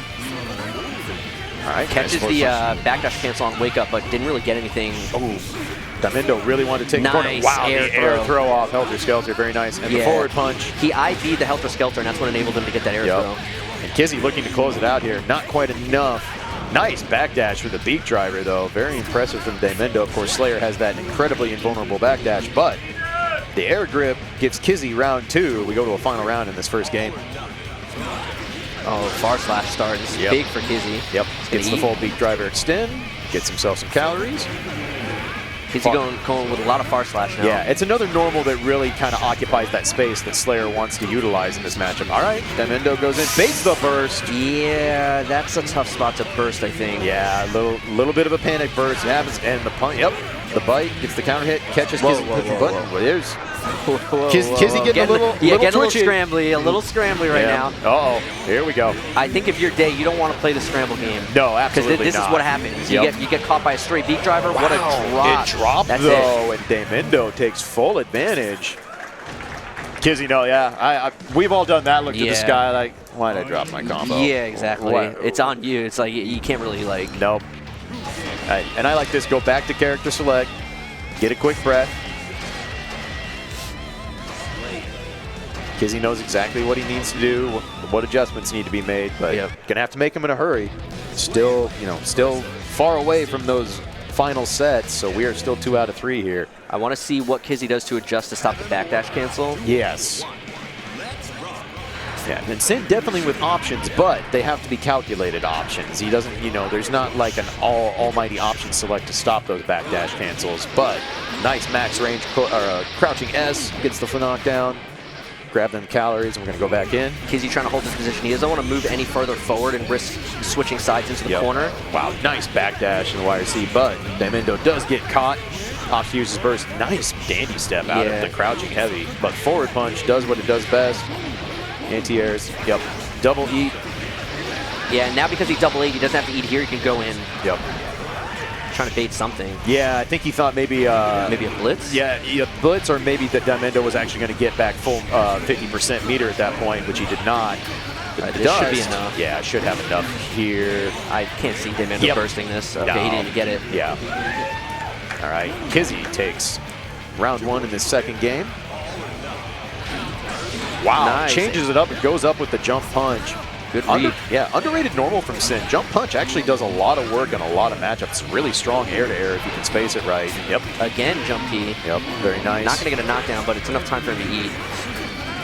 All right, Catches the backdash cancel on wake up, but didn't really get anything. Oh, daymendou really wanted to take the corner. Wow, the air throw off Helter Skelter, very nice. And the forward punch. He IB'd the Helter Skelter, and that's what enabled him to get that air throw. And Kizzie looking to close it out here. Not quite enough. Nice backdash for the Beak Driver, though. Very impressive from daymendou. Of course, Slayer has that incredibly invulnerable backdash, but the air grip gives Kizzie round 2. We go to a final round in this first game. Oh, far slash start. This is big for Kizzie. Yep. Gets the full Beak Driver extend. Gets himself some calories. Kizzie going with a lot of far slash now. Yeah, it's another normal that really kind of occupies that space that Slayer wants to utilize in this matchup. All right, daymendou goes in, baits the burst. Yeah, that's a tough spot to burst, I think. Yeah, a little bit of a panic burst. It happens, and the punch, the bite, gets the counter hit, catches Kizzie. There's Kizzie getting a little scrambly, right now. Uh-oh, here we go. I think if you're Day, you don't want to play the scramble game. No, absolutely not. Because this is what happens. You get caught by a straight Beak Driver. Wow. What a drop. It dropped, though, and daymendou takes full advantage. Kizzie, no, we've all done that. Look to the sky like, why did I drop my combo? Yeah, exactly. It's on you. It's like you can't really like. Nope. And I like this. Go back to character select. Get a quick breath. Kizzie knows exactly what he needs to do, what adjustments need to be made, but gonna have to make them in a hurry. Still far away from those final sets, so we are still 2 out of 3 here. I want to see what Kizzie does to adjust to stop the backdash cancel. Yes. Yeah, and Sin definitely with options, but they have to be calculated options. He doesn't, there's not like an almighty option select to stop those backdash cancels, but nice max range, crouching S, gets the knockdown. Grab them calories, and we're going to go back in. Kizzie trying to hold his position. He doesn't want to move any further forward and risk switching sides into the corner. Wow, nice backdash in the wire C, but daymendou does get caught. Opts to use his burst. Nice dandy step out of the crouching heavy, but forward punch does what it does best. Anti-airs, double eat. Yeah, now because he double eat, he doesn't have to eat here. He can go in. Yep. Trying to bait something. Yeah, I think he thought maybe a blitz? Yeah, blitz, or maybe that daymendou was actually going to get back full 50% meter at that point, which he did not. This should be enough. Yeah, should have enough here. I can't see daymendou bursting this. Okay, he didn't get it. Yeah. All right, Kizzie takes round 1 in this second game. Wow, changes it up and goes up with the jump punch. Good read. Underrated normal from Sin. Jump punch actually does a lot of work in a lot of matchups. Really strong air-to-air if you can space it right. Yep. Again, jump P. Yep, very nice. Not going to get a knockdown, but it's enough time for him to eat.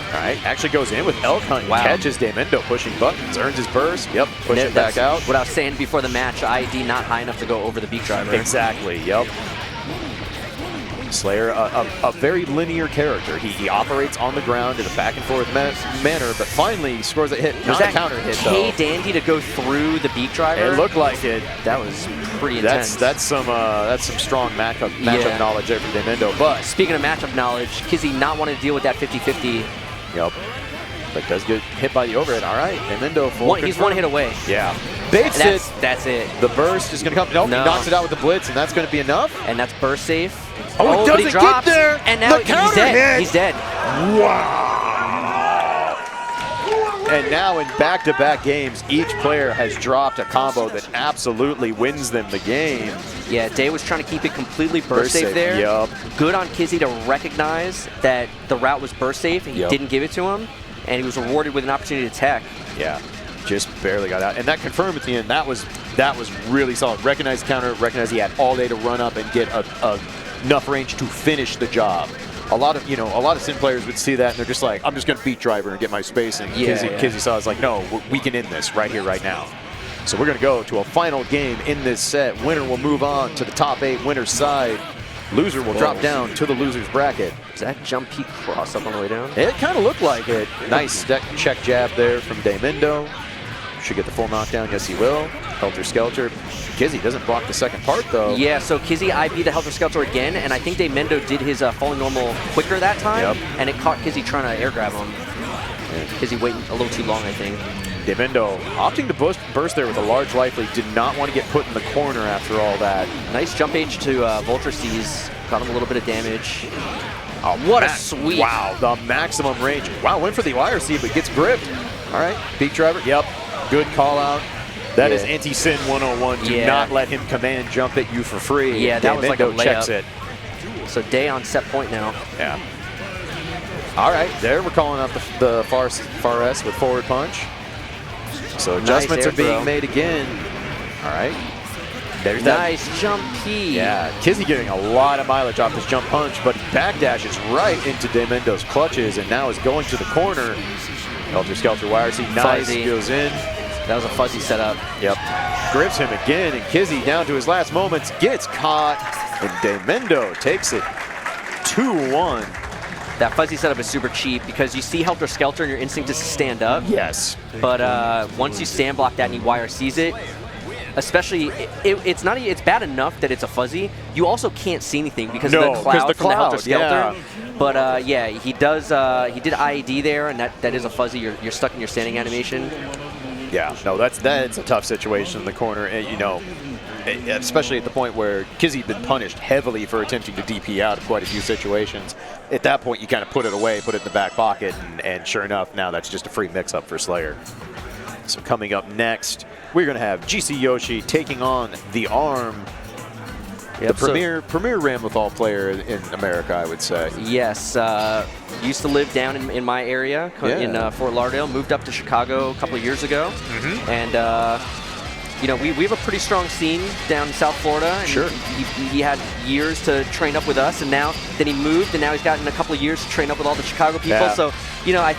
All right, actually goes in with Elphelt. Wow. Catches daymendou pushing buttons, earns his burst. Yep, push it back out. What I was saying before the match, ID not high enough to go over the beak driver. Exactly, yep. Slayer, a very linear character. He operates on the ground in a back and forth manner, but finally scores a hit. Not a counter hit, though. Dandy to go through the beak driver. It looked like it. That was pretty intense. That's some strong matchup knowledge there from daymendou. But speaking of matchup knowledge, Kizzie not wanting to deal with that 50-50. Yep. But does get hit by the overhead. All right, daymendou full. He's one hit away. Yeah. Baits it. That's it. The burst is going to come. Nope, no. He knocks it out with the blitz, and that's going to be enough. And that's burst safe. Oh, it doesn't get there. And now the counter hit. He's dead. Wow. And now in back-to-back games, each player has dropped a combo that absolutely wins them the game. Yeah, Day was trying to keep it completely burst safe there. Yep. Good on Kizzie to recognize that the route was burst safe, and he didn't give it to him, and he was rewarded with an opportunity to tech. Yeah, just barely got out. And that confirmed at the end, that was really solid. Recognized counter, recognized he had all day to run up and get enough range to finish the job. A lot of Sin players would see that and they're just like, I'm just going to beat driver and get my spacing. Kizzie saw it's like, no, we can end this right here, right now. So we're going to go to a final game in this set. Winner will move on to the top 8 winner's side. Loser will drop down to the loser's bracket. Is that jump peak cross up on the way down? It kind of looked like it. Nice check jab there from daymendou. Should get the full knockdown. Yes, he will. Helter Skelter. Kizzie doesn't block the second part, though. Yeah, so Kizzie IB the Helter Skelter again, and I think daymendou did his falling normal quicker that time, and it caught Kizzie trying to air grab him. Kizzie waiting a little too long, I think. daymendou opting to burst there with a large life lead. Did not want to get put in the corner after all that. Nice jump H to Vulture Seize. Got him a little bit of damage. Oh, what a sweep. Wow, the maximum range. Wow, went for the YRC, but gets gripped. All right, beak driver. Yep, good call out. That is anti-Sin 101. Do not let him command jump at you for free. Yeah, that was like a layup. Checks it. So Day on set point now. Yeah. All right, there we're calling out the far S with forward punch. So adjustments are being made again. All right. There's nice jump P. Yeah, Kizzie getting a lot of mileage off his jump punch, but he backdashes right into daymendou's clutches and now is going to the corner. Helter Skelter YRC, nice, goes in. That was a fuzzy setup. Yep. Grips him again, and Kizzie down to his last moments gets caught, and daymendou takes it 2-1. That fuzzy setup is super cheap because you see Helter Skelter and your instinct is to stand up. Yes. But once you stand block that and you YRCs it, especially, it's bad enough that it's a fuzzy. You also can't see anything because of the cloud from the Helter Skelter. But yeah, he did IED there, and that is a fuzzy. You're stuck in your standing animation. Yeah, no, that's a tough situation in the corner, and you know, especially at the point where Kizzie had been punished heavily for attempting to DP out of quite a few situations. At that point, you kind of put it away, put it in the back pocket, and sure enough, now that's just a free mix-up for Slayer. So coming up next, we're going to have GC Yoshi taking on TheArm. Yep, the premier Ramlethal player in America, I would say. Yes, used to live down in my area in Fort Lauderdale. Moved up to Chicago a couple of years ago, and you know we have a pretty strong scene down in South Florida. And he had years to train up with us, and then he moved, and now he's gotten a couple of years to train up with all the Chicago people. Yeah. So you know, I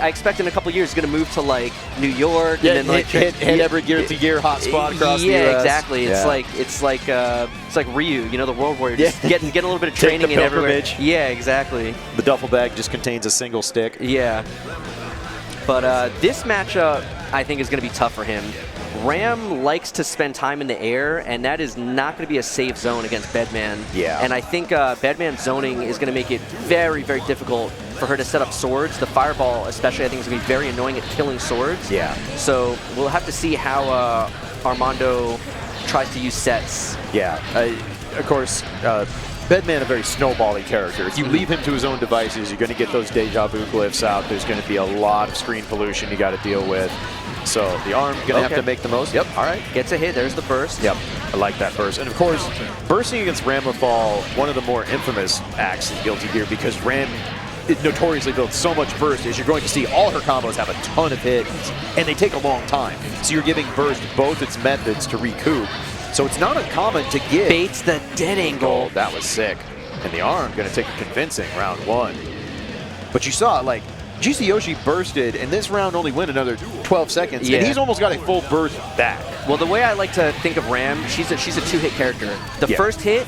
expect in a couple of years he's going to move to like New York, and then like hit every gear-to-gear hotspot across the US. Yeah, exactly. It's like Ryu, you know, the World Warrior, just get a little bit of training in everywhere. Yeah, exactly. The duffel bag just contains a single stick. Yeah. But this matchup, I think, is going to be tough for him. Ram likes to spend time in the air, and that is not going to be a safe zone against Bedman. Yeah. And I think Bedman's zoning is going to make it very, very difficult for her to set up swords. The fireball, especially, I think is going to be very annoying at killing swords. Yeah. So we'll have to see how Armando tries to use sets. Yeah. Of course, Bedman, a very snowbally character. If you leave him to his own devices, you're going to get those deja vu glyphs out. There's going to be a lot of screen pollution you got to deal with. So TheArm going to have to make the most. Yep, all right. Gets a hit. There's the burst. Yep, I like that burst. And of course, bursting against Ramlethal, one of the more infamous acts in Guilty Gear, because Ram notoriously builds so much burst is you're going to see all her combos have a ton of hits, and they take a long time. So you're giving burst both its methods to recoup. So it's not uncommon to get... Baits the dead angle. That was sick. And the ARM going to take a convincing round 1. But you saw, like, GCYoshi bursted, and this round only went another 12 seconds, and he's almost got a full burst back. Well, the way I like to think of Ram, she's a 2-hit character. The first hit,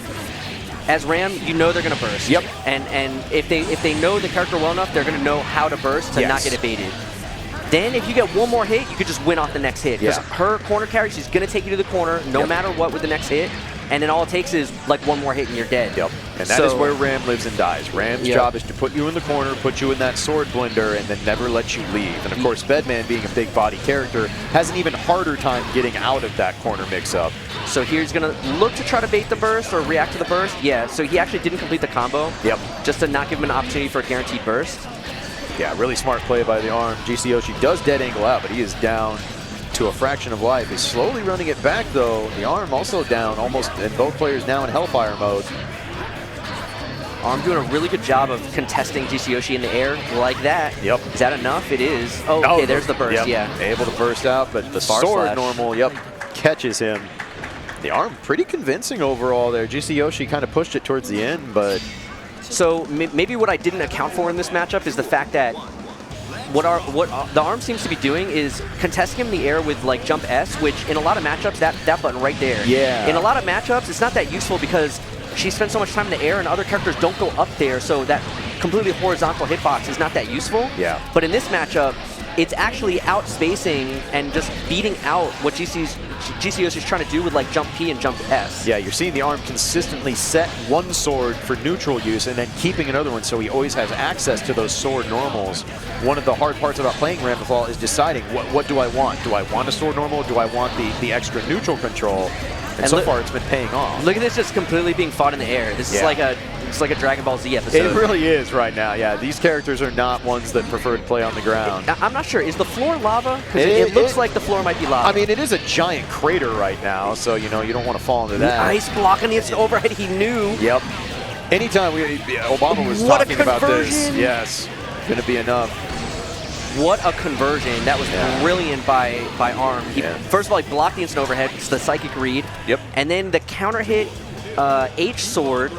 as Ram, you know they're going to burst. Yep. And if they know the character well enough, they're going to know how to burst to not get evaded. Then if you get one more hit, you could just win off the next hit. Because her corner carry, she's going to take you to the corner no matter what with the next hit. And then all it takes is like one more hit and you're dead. Yep. And that is where Ram lives and dies. Ram's job is to put you in the corner, put you in that sword blender, and then never let you leave. And of course, Bedman, being a big body character, has an even harder time getting out of that corner mix-up. So here he's going to look to try to bait the burst or react to the burst. Yeah, so he actually didn't complete the combo. Yep. Just to not give him an opportunity for a guaranteed burst. Yeah, really smart play by the ARM. GCYoshi does dead angle out, but he is down to a fraction of life. He's slowly running it back, though. The ARM also down, almost, and both players now in Hellfire mode. ARM doing a really good job of contesting GCYoshi in the air like that. Yep. Is that enough? It is. Oh, okay, there's the burst, Able to burst out, but the Bar sword slash. normal, catches him. The ARM pretty convincing overall there. GCYoshi kind of pushed it towards the end, but... So maybe what I didn't account for in this matchup is the fact that what the ARM seems to be doing is contesting him in the air with like jump S, which in a lot of matchups, that button right there. Yeah. In a lot of matchups, it's not that useful because she spends so much time in the air and other characters don't go up there, so that completely horizontal hitbox is not that useful. Yeah. But in this matchup, it's actually outspacing and just beating out what GCYoshi is trying to do with like jump P and jump S. Yeah, you're seeing the ARM consistently set one sword for neutral use and then keeping another one, so he always has access to those sword normals. One of the hard parts about playing Ramlethal is deciding what do I want? Do I want a sword normal? Do I want the extra neutral control? And so far, it's been paying off. Look at this just completely being fought in the air. This is like a Dragon Ball Z episode. It really is right now. Yeah, these characters are not ones that prefer to play on the ground. I'm not sure. Is the floor lava? Because it looks like the floor might be lava. I mean, it is a giant crater right now, so you know you don't want to fall into that. Ice blocking the overhead. He knew. Yep. Anytime Obama was talking about this, yes, going to be enough. What a conversion. That was brilliant by ARM. First of all, he blocked the instant overhead. It's the psychic read. Yep. And then the counter hit H sword,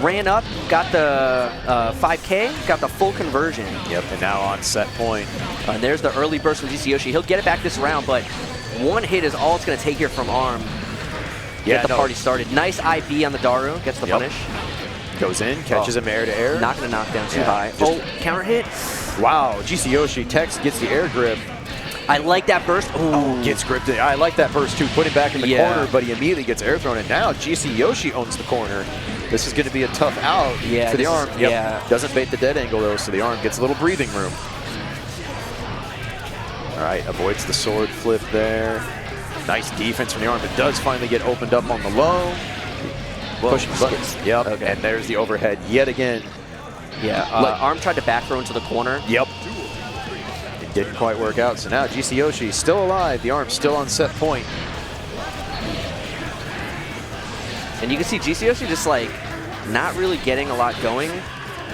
ran up, got the 5K, got the full conversion. Yep, and now on set point. And there's the early burst from GCYoshi. He'll get it back this round, but one hit is all it's going to take here from ARM. Get the party started. Nice IB on the Daru. Gets the punish. Goes in, catches him air to air. Not going to knock down too high. Counter hit. Wow, GCYoshi Tex gets the air grip. I like that burst. Oh, gets gripped. I like that burst too. Put him back in the corner, but he immediately gets air thrown. And now GCYoshi owns the corner. This is going to be a tough out for the ARM. Doesn't bait the dead angle though, so the ARM gets a little breathing room. All right, avoids the sword flip there. Nice defense from the ARM. It does finally get opened up on the low. Pushing buttons. Yep. Okay. And there's the overhead yet again. Yeah. ARM tried to back throw into the corner. Yep. It didn't quite work out. So now GCYoshi still alive. The ARM still on set point. And you can see GCYoshi just like not really getting a lot going.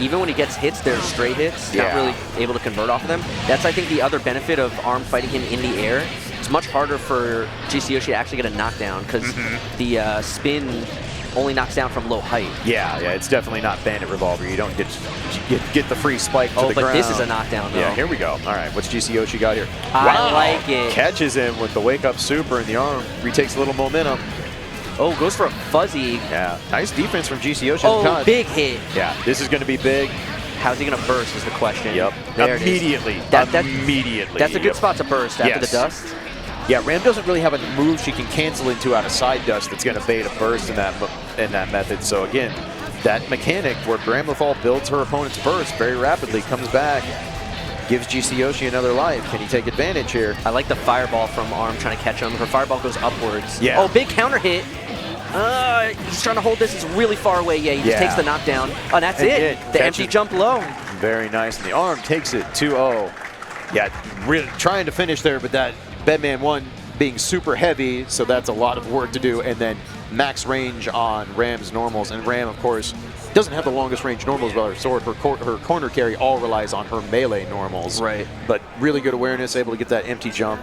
Even when he gets hits, they're straight hits. Not really able to convert off of them. That's, I think, the other benefit of ARM fighting him in the air. It's much harder for GCYoshi to actually get a knockdown because the spin only knocks down from low height. Yeah, it's definitely not Bandit Revolver. You don't get the free spike to the ground. But this is a knockdown, though. Yeah, here we go. All right, what's GCYoshi got here? I like it. Catches him with the wake-up super, and the ARM retakes a little momentum. Oh, goes for a fuzzy. Yeah, nice defense from GCYoshi. Oh, big hit. Yeah, this is going to be big. How's he going to burst is the question. Yep. There immediately. Immediately. That's a good spot to burst after the dust. Yeah, Ram doesn't really have a move she can cancel into out of side dust that's going to bait a burst in that method. So again, that mechanic where Ramlethal builds her opponent's burst very rapidly, comes back, gives GCYoshi another life. Can he take advantage here? I like the fireball from ARM trying to catch him. Her fireball goes upwards. Yeah. Oh, big counter hit. He's trying to hold this. It's really far away. Yeah, he just takes the knockdown. Oh, and that's it. The empty jump low. Very nice. And the ARM takes it 2-0. Yeah, really trying to finish there, but that Bedman 1 being super heavy, so that's a lot of work to do. And then max range on Ram's normals. And Ram, of course, doesn't have the longest range normals with her sword. Her corner carry all relies on her melee normals. Right. But really good awareness, able to get that empty jump.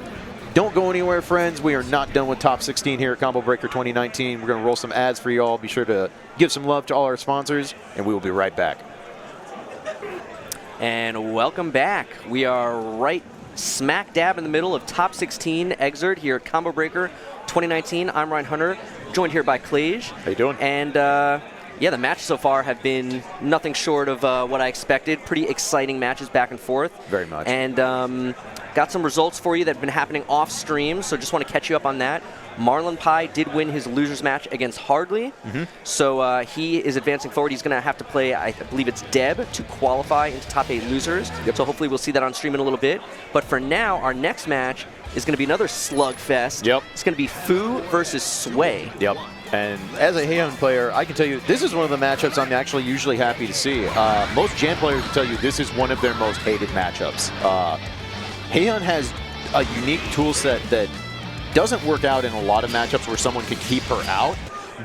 Don't go anywhere, friends. We are not done with Top 16 here at Combo Breaker 2019. We're going to roll some ads for you all. Be sure to give some love to all our sponsors, and we will be right back. And welcome back. We are right smack dab in the middle of Top 16 Exerd here at Combo Breaker 2019. I'm Ryan Hunter, joined here by Klaige. How you doing? And yeah, the matches so far have been nothing short of what I expected. Pretty exciting matches back and forth. Very much. And got some results for you that have been happening off stream, so just want to catch you up on that. MarlinPie did win his losers match against Hardly, so he is advancing forward. He's going to have to play, I believe it's Deb, to qualify into top 8 losers. So hopefully we'll see that on stream in a little bit. But for now, our next match is going to be another slugfest. It's going to be Fu versus Sway. And as a Haehyun player, I can tell you, this is one of the matchups I'm actually usually happy to see. Most Jam players will tell you this is one of their most hated matchups. Haehyun has a unique tool set that doesn't work out in a lot of matchups where someone can keep her out,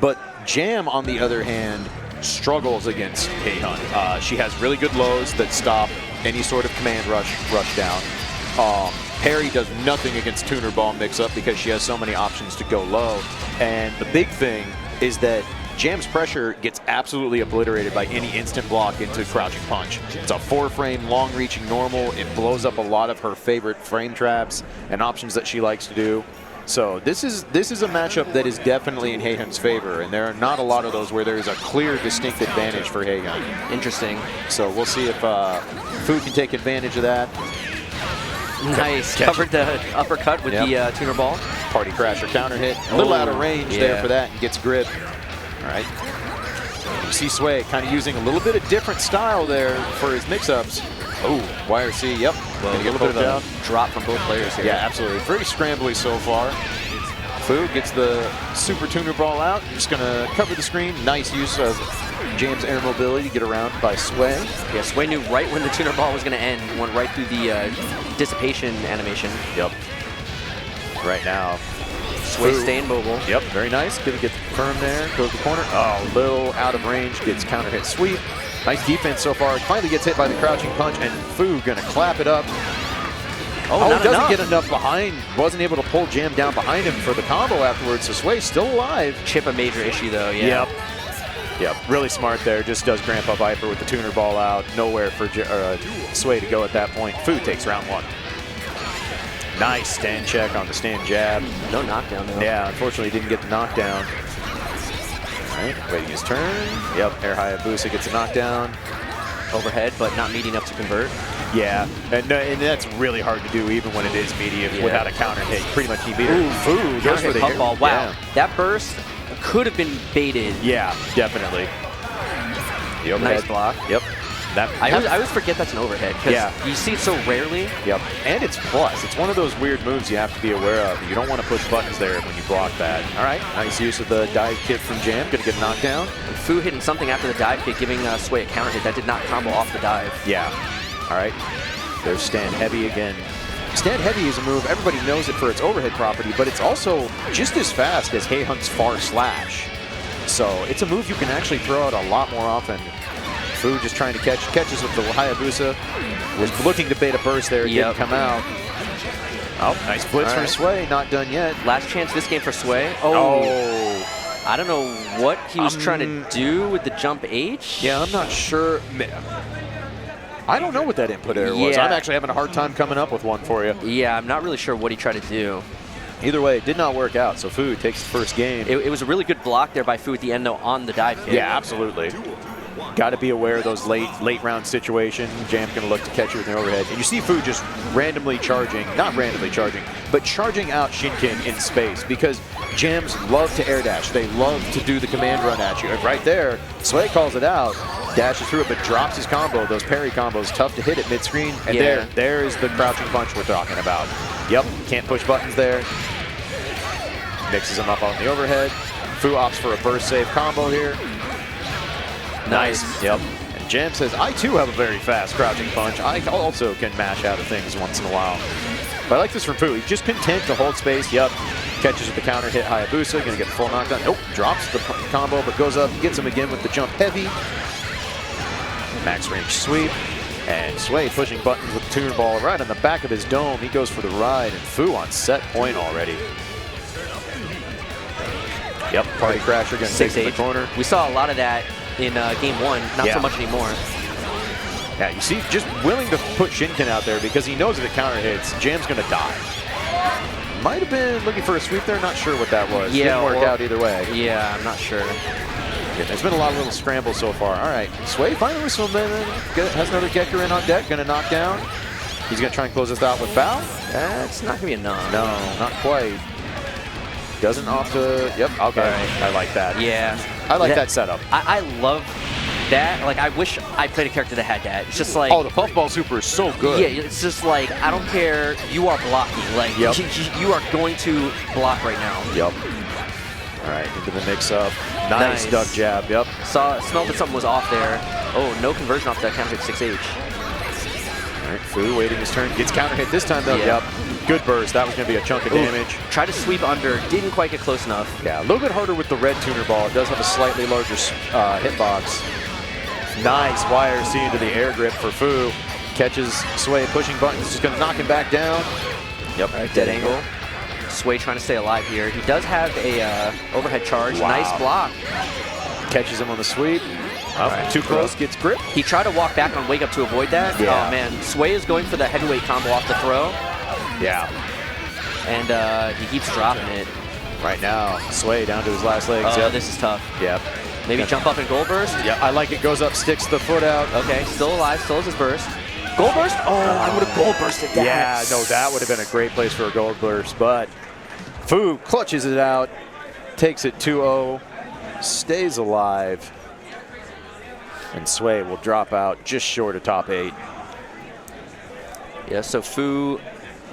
but Jam, on the other hand, struggles against Haehyun. She has really good lows that stop any sort of command rush down. Parry does nothing against Tuner Ball mix-up because she has so many options to go low. And the big thing is that Jam's pressure gets absolutely obliterated by any instant block into Crouching Punch. It's a 4-frame, long-reaching normal. It blows up a lot of her favorite frame traps and options that she likes to do. So this is a matchup that is definitely in Haehyun's favor, and there are not a lot of those where there is a clear, distinct advantage for Haehyun. Interesting. So we'll see if Fu can take advantage of that. Nice. Covered the uppercut with the Tuner Ball. Party Crasher counter hit. A little out of range there for that, and gets grip. All right. You see Sway kind of using a little bit of different style there for his mix-ups. Oh, YRC, yep. Well, a little bit of a drop from both players here. Yeah, absolutely. Very scrambly so far. Fu gets the super Tuner Ball out. Just going to cover the screen. Nice use of Jam's air mobility to get around by Sway. Yeah, Sway knew right when the Tuner Ball was going to end. Went right through the dissipation animation. Yep. Right now, Sway staying mobile. Yep, very nice. Gonna get firm there. Goes to the corner. Oh, a little out of range. Gets counter hit sweep. Nice defense so far. Finally gets hit by the Crouching Punch, and Fu gonna clap it up. Oh, doesn't get enough behind. Wasn't able to pull Jam down behind him for the combo afterwards. So Sway's still alive. Chipp a major issue though. Yep, really smart there. Just does Grandpa Viper with the Tuner Ball out. Nowhere for Sway to go at that point. Fu takes round 1. Nice stand check on the stand jab. No knockdown though. Yeah, unfortunately didn't get the knockdown. All right, waiting his turn. Yep, Air Hayabusa gets a knockdown. Overhead, but not meaty enough to convert. Yeah, and that's really hard to do even when it is medium without a counter hit. You pretty much need meter. Ooh, Fu goes for the pump ball. Wow, that burst could have been baited. Yeah, definitely. The overhead. Nice block. Yep. I always forget that's an overhead because you see it so rarely. Yep, and it's plus. It's one of those weird moves you have to be aware of. You don't want to push buttons there when you block that. All right, nice use of the dive kick from Jam. Gonna get a knockdown. And Fu hitting something after the dive kick, giving Sway a counter hit. That did not combo off the dive. Yeah. All right, there's stand heavy again. Stand heavy is a move, everybody knows it for its overhead property, but it's also just as fast as Haehyun's far slash. So it's a move you can actually throw out a lot more often. Fu just trying to catches with the Hayabusa. Was looking to bait a burst there, didn't come out. Oh, nice blitz from Sway, not done yet. Last chance this game for Sway. Oh. I don't know what he was trying to do with the jump H. Yeah, I'm not sure. I don't know what that input error was. I'm actually having a hard time coming up with one for you. Yeah, I'm not really sure what he tried to do. Either way, it did not work out, so Fu takes the first game. It was a really good block there by Fu at the end, though, on the dive kick. Yeah, absolutely. Got to be aware of those late round situations. Jam's going to look to catch you with an overhead. And you see Fu just randomly charging, not randomly charging, but charging out Shinken in space because Jams love to air dash. They love to do the command run at you. And right there, Sway calls it out, dashes through it, but drops his combo. Those parry combos, tough to hit at mid-screen. And there is the Crouching Punch we're talking about. Yep, can't push buttons there. Mixes him up on the overhead. Fu opts for a burst save combo here. Nice. Yep. And Jam says, I too have a very fast Crouching Punch. I also can mash out of things once in a while. But I like this from Fu. He's just content to hold space. Yep. Catches with the counter hit Hayabusa. Going to get the full knockdown. Nope. Drops the combo, but goes up. Gets him again with the jump heavy. Max range sweep. And Sway pushing buttons with the tuner ball right on the back of his dome. He goes for the ride, and Fu on set point already. Yep, Party Crasher going to take to the corner. We saw a lot of that in game 1, not so much anymore. Yeah, you see, just willing to put Shinken out there because he knows if it counter hits, Jam's going to die. Might have been looking for a sweep there, not sure what that was. Yeah, didn't work out either way. Yeah, I'm not sure. Yeah, there's been a lot of little scrambles so far. All right, Sway finally with some has another Gekker in on deck, going to knock down. He's going to try and close this out with Bow. That's not going to be enough. No, not quite. Doesn't opt to, yep, okay. Right. I like that. Yeah. I like that setup. I love that. Like, I wish I played a character that had that. It's just like... Oh, the Puffball Super is so good. Yeah, it's just like, I don't care. You are blocking. Like, you are going to block right now. Yep. All right, into the mix-up. Nice duck jab, yep. Smelled that something was off there. Oh, no conversion off that counter hit 6H. All right, Fu waiting his turn. Gets counter hit this time, though. Yep. Good burst. That was going to be a chunk of damage. Tried to sweep under. Didn't quite get close enough. Yeah, a little bit harder with the red tuner ball. It does have a slightly larger hitbox. Nice wire C into the air grip for Fu. Catches Sway pushing buttons. Just going to knock him back down. Yep. All right, dead angle. Sway trying to stay alive here. He does have a overhead charge. Wow. Nice block. Catches him on the sweep. Right. Too close, gets grip. He tried to walk back on wake up to avoid that. Yeah. Oh man, Sway is going for the heavyweight combo off the throw. Yeah. And he keeps dropping it. Right now, Sway down to his last legs. Oh, this is tough. Yep. Maybe jump up and goal burst? Yeah, I like it. Goes up, sticks the foot out. Okay, still alive, still has his burst. Goal burst? Oh, I would have goal bursted that. Yeah, no, that would have been a great place for a goal burst, but Fu clutches it out, takes it 2-0, stays alive, and Sway will drop out just short of top 8. Yeah, so Fu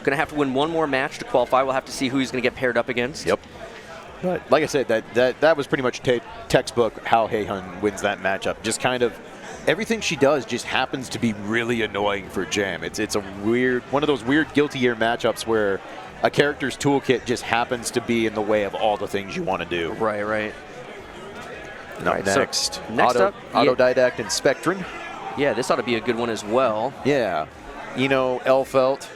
gonna have to win one more match to qualify. We'll have to see who he's gonna get paired up against. Yep. But like I said, that was pretty much textbook how Haehyun wins that matchup. Just kind of everything she does just happens to be really annoying for Jam. It's a weird, one of those weird guilty gear matchups where a character's toolkit just happens to be in the way of all the things you want to do. Right, right. And up next, so next up, Autodidact and Spectryn. Yeah, this ought to be a good one as well. Yeah. Elphelt.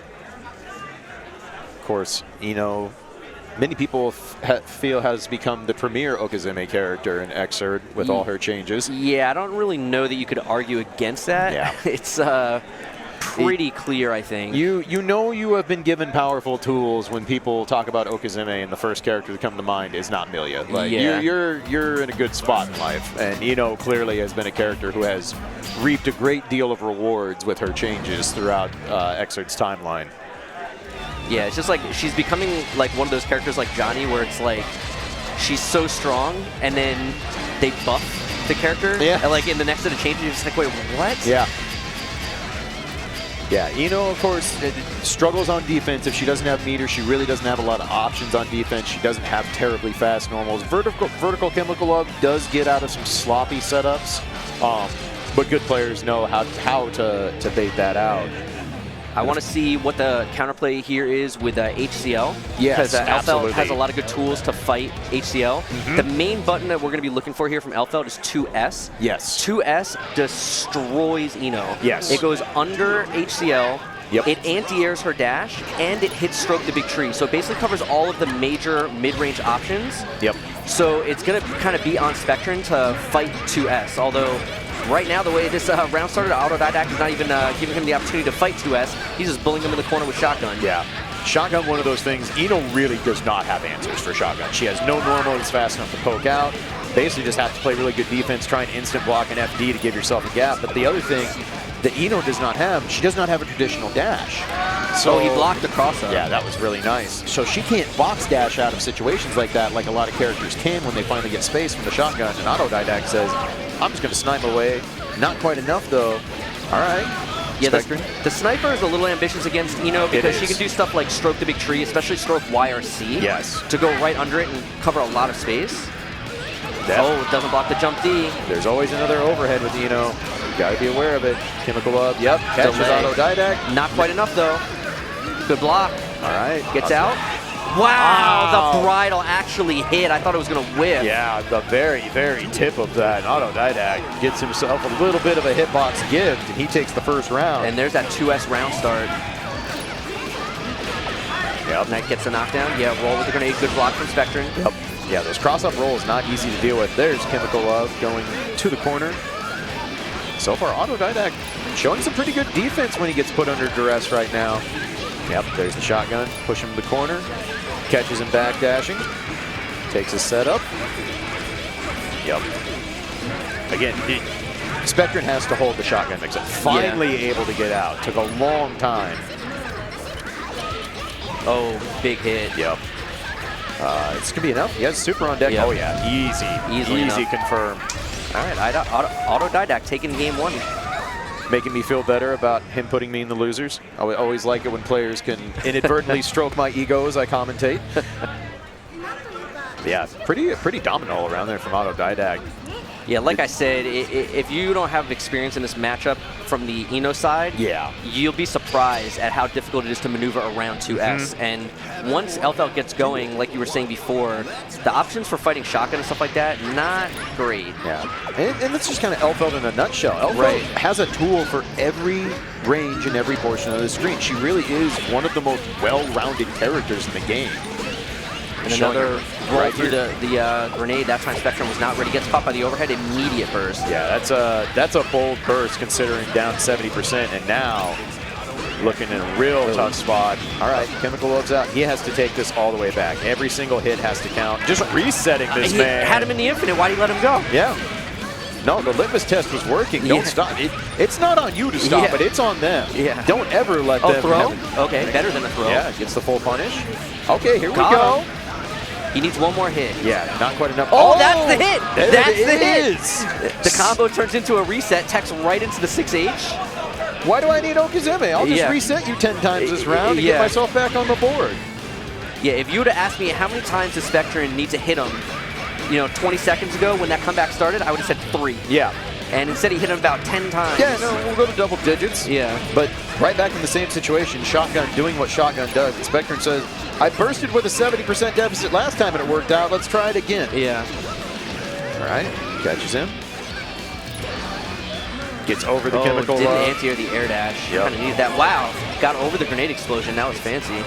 Of course, many people feel has become the premier Okizeme character in Xrd with all her changes. Yeah, I don't really know that you could argue against that. Yeah. It's pretty clear, I think. You have been given powerful tools when people talk about Okizeme, and the first character to come to mind is not Milia. Like, you're in a good spot in life, and clearly has been a character who has reaped a great deal of rewards with her changes throughout Xrd's timeline. Yeah, it's just like she's becoming like one of those characters like Johnny, where it's like she's so strong, and then they buff the character. Yeah. And like in the next set of changes, you're just like, wait, what? Yeah. Yeah, of course, struggles on defense. If she doesn't have meter, she really doesn't have a lot of options on defense. She doesn't have terribly fast normals. Vertical Chemical Love does get out of some sloppy setups, but good players know how to bait that out. I want to see what the counterplay here is with HCL. Yes, because Elphelt has a lot of good tools to fight HCL. The main button that we're going to be looking for here from Elphelt is 2S. Yes. 2S destroys Ino. Yes. It goes under HCL. Yep. It anti-airs her dash, and it hits stroke the big tree. So it basically covers all of the major mid-range options. Yep. So it's going to kind of be on Spectryn to fight 2S, although right now, the way this round started, Autodidact is not even giving him the opportunity to fight 2S. He's just bullying him in the corner with Shotgun. Yeah. Shotgun, one of those things, Ino really does not have answers for Shotgun. She has no normal that's fast enough to poke out. Basically just have to play really good defense, try and instant block an FD to give yourself a gap. But the other thing that Ino does not have, she does not have a traditional dash. So he blocked the cross-up. Yeah, that was really nice. So she can't box dash out of situations like that like a lot of characters can when they finally get space from the Shotgun. And Autodidact says, I'm just going to snipe away. Not quite enough, though. All right. Yeah, the sniper is a little ambitious against Ino because she can do stuff like stroke the big tree, especially stroke YRC. Yes. To go right under it and cover a lot of space. Oh, it doesn't block the jump D. There's always another overhead with Ino. You got to be aware of it. Chemical Up, yep. Catches Autodidact. Not quite enough, though. Good block. All right. Gets out. Wow, the bridle actually hit. I thought it was going to whip. Yeah, the very, very tip of that. Autodidact gets himself a little bit of a hitbox gift, and he takes the first round. And there's that 2S round start. Yep. Knight gets the knockdown. Yeah, roll with the grenade. Good block from Spectryn. Yep. Yeah, those cross-up rolls not easy to deal with. There's Chemical Love going to the corner. So far, Autodidact showing some pretty good defense when he gets put under duress right now. Yep, there's the shotgun. Push him to the corner. Catches him back dashing. Takes his setup. Yep. Again, Spectryn has to hold the shotgun mix-up. Finally able to get out. Took a long time. Oh, big hit. Yep. It's going to be enough. He has super on deck. Yep. Oh, yeah. Easy confirmed. All right, Autodidact taking game 1. Making me feel better about him putting me in the losers. I always like it when players can inadvertently stroke my ego as I commentate. Yeah, pretty dominant all around there from Autodidact. Yeah, like I said, if you don't have experience in this matchup from the Eno side, you'll be surprised at how difficult it is to maneuver around 2S. And once Elphelt gets going, like you were saying before, the options for fighting shotgun and stuff like that, not great. Yeah, and that's just kind of Elphelt in a nutshell. Elphelt has a tool for every range and every portion of the screen. She really is one of the most well-rounded characters in the game. And another roll through the grenade. That time Spectryn was not ready. Gets caught by the overhead. Immediate burst. Yeah, that's a bold burst considering down 70%. And now looking in a real tough spot. All right, Chemical Love's out. He has to take this all the way back. Every single hit has to count. Just resetting this man. He had him in the infinite. Why'd he let him go? Yeah. No, the litmus test was working. Don't stop. It's not on you to stop, but it's on them. Yeah. Don't ever let them throw? Okay, better than a throw. Yeah, gets the full punish. Okay, here we go. He needs one more hit. Yeah, not quite enough. Oh, that's the hit! That's the hit! The combo turns into a reset, techs right into the 6H. Why do I need Okizeme? I'll just reset you 10 times this round to get myself back on the board. Yeah, if you would have asked me how many times does Spectryn need to hit him, 20 seconds ago when that comeback started, I would have said 3. Yeah. And instead he hit him about 10 times. Yeah, no, we'll go to double digits. Yeah. But right back in the same situation, Shotgun doing what Shotgun does. And Spectryn says, I bursted with a 70% deficit last time and it worked out. Let's try it again. Yeah. All right, catches him. Gets over the Chemical Didn't Love. anti-air the air dash. Kind of needed that. Wow. Got over the grenade explosion. That was fancy.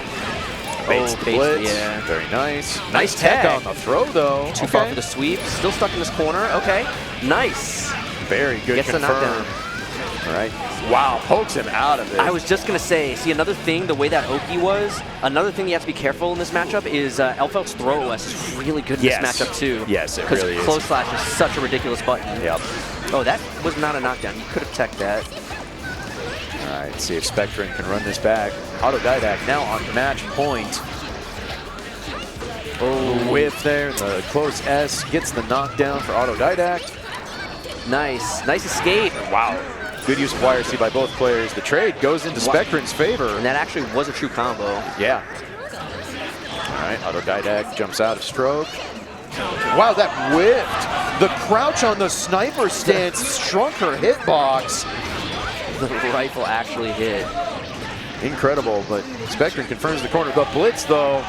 Baits the blitz. Yeah. Very nice. Nice tag on the throw, though. Too far for the sweep. Still stuck in this corner. Okay. Nice. Very good Gets the knockdown. All right. Wow, pokes him out of it. I was just going to say, see, another thing, the way that Oki was, another thing you have to be careful in this matchup is Elphelt's throw OS is really good in this matchup, too. Yes, it really is. Because close slash is such a ridiculous button. Yep. Oh, that was not a knockdown. You could have teched that. All right, see if Spectryn can run this back. Autodidact now on match point. Oh, whiff there. The close S gets the knockdown for Autodidact. Nice. Nice escape. Wow. Good use of YRC by both players. The trade goes into Spectryn's favor. And that actually was a true combo. Yeah. All right, Autodidact jumps out of stroke. Wow, that whiffed. The crouch on the sniper stance shrunk her hitbox. The rifle actually hit. Incredible, but Spectryn confirms the corner. The blitz, though.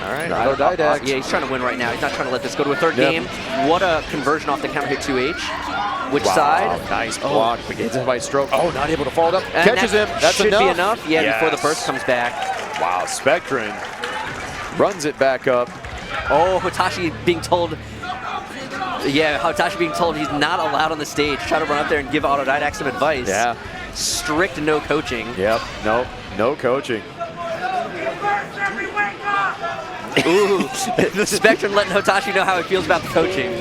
All right, Autodidact. Yeah, he's trying to win right now. He's not trying to let this go to a third game. What a conversion off the counter hit 2H. Which side? Nice block. But gets him by stroke. Oh, not able to follow it up. Catches him. That's should enough. Be enough. Yeah, before the burst comes back. Wow, Spectryn runs it back up. Oh, Hotashi being told. Yeah, Hotashi being told he's not allowed on the stage. Try to run up there and give Autodidact some advice. Yeah. Strict no coaching. Yep. Nope. No coaching. Ooh, the Spectryn letting Hotashi know how he feels about the coaching.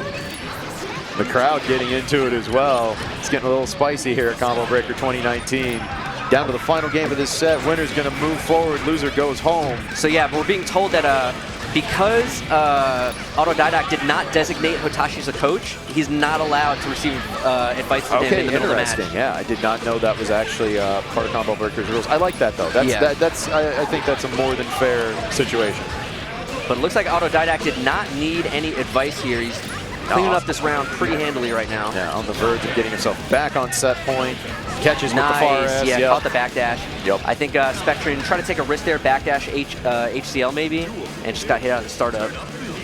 The crowd getting into it as well. It's getting a little spicy here at Combo Breaker 2019. Down to the final game of this set. Winner's going to move forward. Loser goes home. So yeah, but we're being told that because Autodidact did not designate Hotashi as a coach, he's not allowed to receive advice from him in the middle of the match. Interesting. Yeah, I did not know that was actually part of Combo Breaker's rules. I like that though. I think that's a more than fair situation. But it looks like Autodidact did not need any advice here. He's cleaning up this round pretty handily right now. Yeah, on the verge of getting himself back on set point. catches with the far S. Yeah, caught the backdash. Yep. I think Spectryn tried to take a risk there, backdash HCL maybe, and just got hit out of the startup.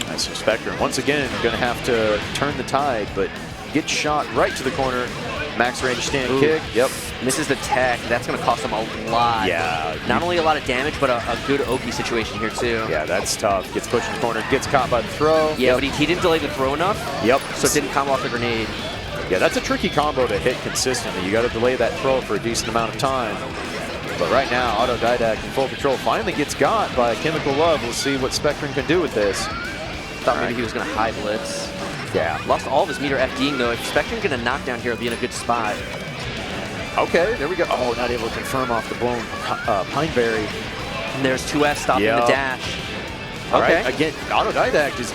Nice from Spectryn. Once again, going to have to turn the tide, but gets shot right to the corner. Max range stand kick. Yep. Misses the tech. That's going to cost him a lot. Yeah. Not only a lot of damage, but a good Oki situation here, too. Yeah, that's tough. Gets pushed in the corner. Gets caught by the throw. Yeah, but he didn't delay the throw enough. Yep. So it didn't combo off the grenade. Yeah, that's a tricky combo to hit consistently. You got to delay that throw for a decent amount of time. But right now, autodidact in full control finally gets got by Chemical Love. We'll see what Spectryn can do with this. Thought maybe he was going to high blitz. Yeah. Lost all of his meter FDing, though. If Spectryn get a knockdown here, it'll be in a good spot. Okay, there we go. Oh, not able to confirm off the blown Pineberry. And there's 2S stopping the dash. All okay. Right. Again, autodidact is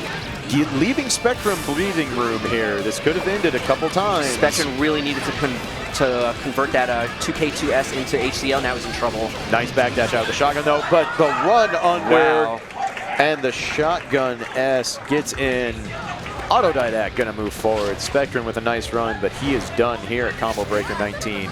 leaving Spectryn breathing room here. This could have ended a couple times. Spectryn really needed to convert that 2K2S into HCL. Now he's in trouble. Nice backdash out of the shotgun, though. But the run under and the shotgun S gets in. Autodidact going to move forward. Spectryn with a nice run, but he is done here at Combo Breaker 19.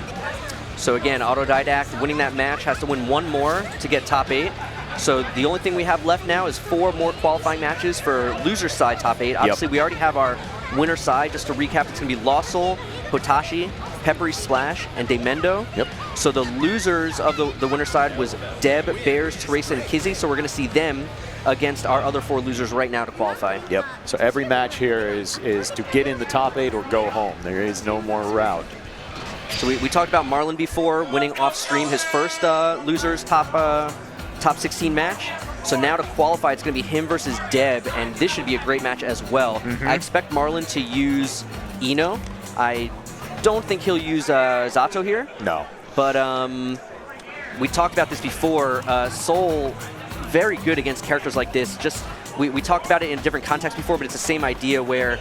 So again, Autodidact winning that match has to win one more to get top 8. So the only thing we have left now is 4 more qualifying matches for loser side top 8. Obviously, we already have our winner side. Just to recap, it's going to be LostSoul, Hotashi, PepperySplash, and daymendou. Yep. So the losers of the winner side was Deb, Bears, Teresa, and Kizzie. So we're going to see them against our other 4 losers right now to qualify. Yep. So every match here is to get in the top 8 or go home. There is no more route. So we talked about Marlin before, winning off stream his first losers top 16 match. So now to qualify, it's going to be him versus Deb, and this should be a great match as well. I expect Marlin to use Ino. I don't think he'll use Zato here. No. But we talked about this before. Soul, very good against characters like this. Just we talked about it in a different context before, but it's the same idea where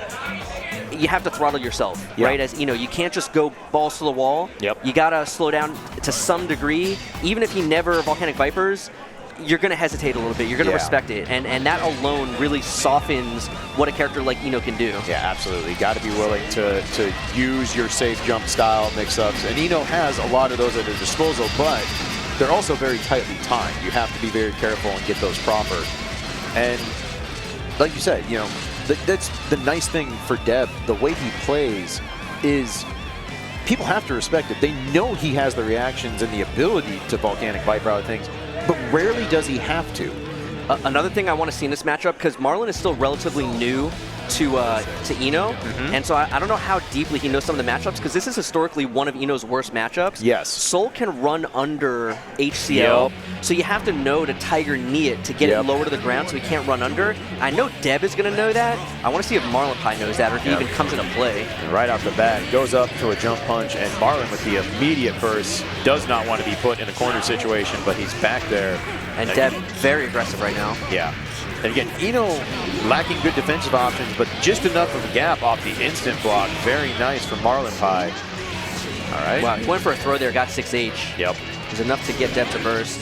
you have to throttle yourself, right? As you know, you can't just go balls to the wall. You gotta slow down to some degree. Even if he never Volcanic Vipers, you're gonna hesitate a little bit. You're gonna respect it, and that alone really softens what a character like Ino can do. Yeah, absolutely. Got to be willing to use your safe jump style mix-ups, and Ino has a lot of those at his disposal, but they're also very tightly timed. You have to be very careful and get those proper. And like you said, you know, that's the nice thing for Deb. The way he plays is people have to respect it. They know he has the reactions and the ability to Volcanic Viper out of things, but rarely does he have to. Another thing I want to see in this matchup, because Marlin is still relatively new to Ino, and so I don't know how deeply he knows some of the matchups, because this is historically one of Ino's worst matchups. Yes. Soul can run under HCL, so you have to know to Tiger knee it to get it lower to the ground so he can't run under. I know Deb is going to know that. I want to see if MarlinPie knows that, or if he even comes into play. And right off the bat, goes up to a jump punch, and Marlin with the immediate burst does not want to be put in a corner situation, but he's back there. And Deb, very aggressive right now. Yeah. And again, Ino lacking good defensive options, but just enough of a gap off the instant block. Very nice from MarlinPie. All right. Wow, he went for a throw there, got 6H. Yep. It was enough to get Deb to burst.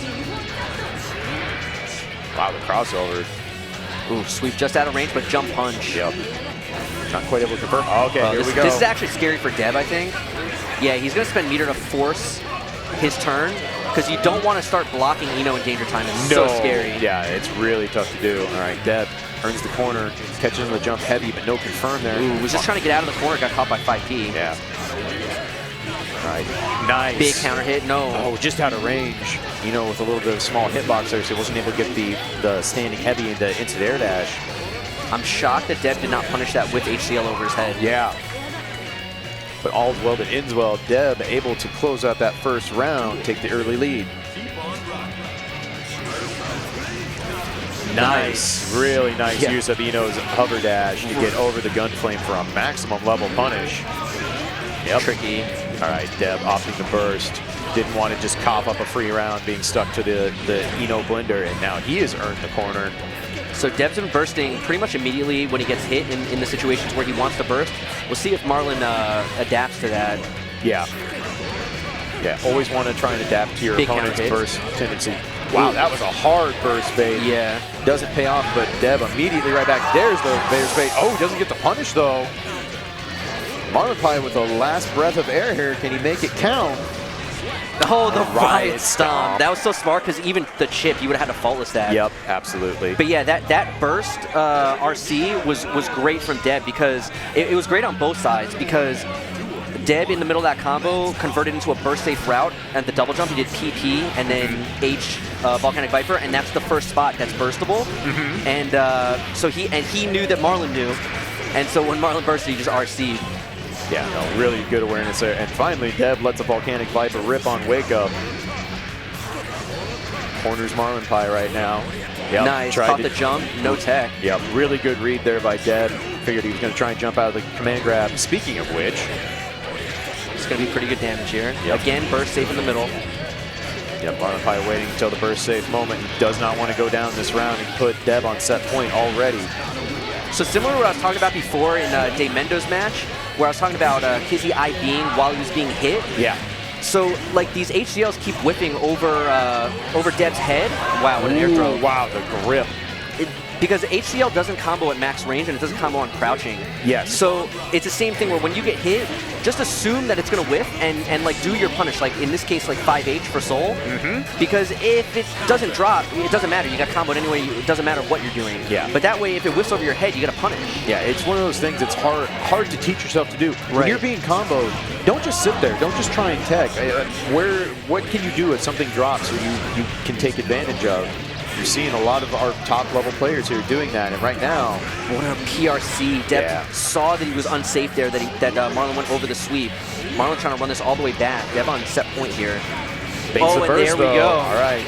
Wow, the crossover. Ooh, sweep just out of range, but jump punch. Yep. Not quite able to confirm. Okay, here we go. This is actually scary for Deb, I think. Yeah, he's going to spend meter to force his turn, because you don't want to start blocking Ino in danger time. It's so scary. Yeah, it's really tough to do. All right, Deb earns the corner, catches him the jump heavy, but no confirm there. Ooh, was just trying to get out of the corner, got caught by 5P. Yeah. All right, nice. Big counter hit, no. Oh, just out of range. Ino with a little bit of a small hitbox there, so he wasn't able to get the standing heavy into air dash. I'm shocked that Deb did not punish that with HCL over his head. Yeah. But all's well that ends well. Deb able to close out that first round, take the early lead. Nice. Really nice use of Ino's hover dash to get over the GunFrame for a maximum level punish. Yep. Tricky. All right, Deb opting to burst. Didn't want to just cough up a free round being stuck to the Ino blender, and now he has earned the corner. So Deb's been bursting pretty much immediately when he gets hit in the situations where he wants to burst. We'll see if Marlin adapts to that. Yeah. Yeah, always want to try and adapt to your opponent's burst tendency. Wow, that was a hard burst bait. Yeah. Doesn't pay off, but Deb immediately right back. There's the Vader's bait. Oh, he doesn't get the punish, though. MarlinPie with the last breath of air here. Can he make it count? Oh, the riot stomp. That was so smart because even the Chipp, you would have had to faultless that. Yep, absolutely. But yeah, that burst RC was great from Deb because it was great on both sides because Deb in the middle of that combo converted into a burst safe route and the double jump. He did PP and then H Volcanic Viper, and that's the first spot that's burstable. And so he knew that Marlin knew, and so when Marlin bursted, he just RC'd. Yeah, no, really good awareness there. And finally, Deb lets a Volcanic Viper rip on Wake Up. Corners MarlinPie right now. Yep, nice, caught the jump, no tech. Yep, really good read there by Deb. Figured he was going to try and jump out of the command grab. Speaking of which, it's going to be pretty good damage here. Yep. Again, burst safe in the middle. Yep, MarlinPie waiting until the burst safe moment. He does not want to go down this round. He put Deb on set point already. So similar to what I was talking about before in daymendou's match, where I was talking about Kizzie IBing while he was being hit. Yeah. So like these HCLs keep whipping over Deb's head. Wow, what an air throw. Wow, the grip. Because HCL doesn't combo at max range and it doesn't combo on crouching. Yes. So it's the same thing where when you get hit, just assume that it's going to whiff and like do your punish. Like in this case, like 5H for Soul. Because if it doesn't drop, it doesn't matter. You got comboed anyway. It doesn't matter what you're doing. Yeah. But that way, if it whiffs over your head, you got to punish. Yeah, it's one of those things that's hard to teach yourself to do. When you're being comboed, don't just sit there. Don't just try and tech. What can you do if something drops or you can take advantage of? You're seeing a lot of our top-level players here doing that, and right now... What a PRC. Deb saw that he was unsafe there, that Marlin went over the sweep. Marlin trying to run this all the way back. Deb on set point here. Baits the burst, there we go. All right.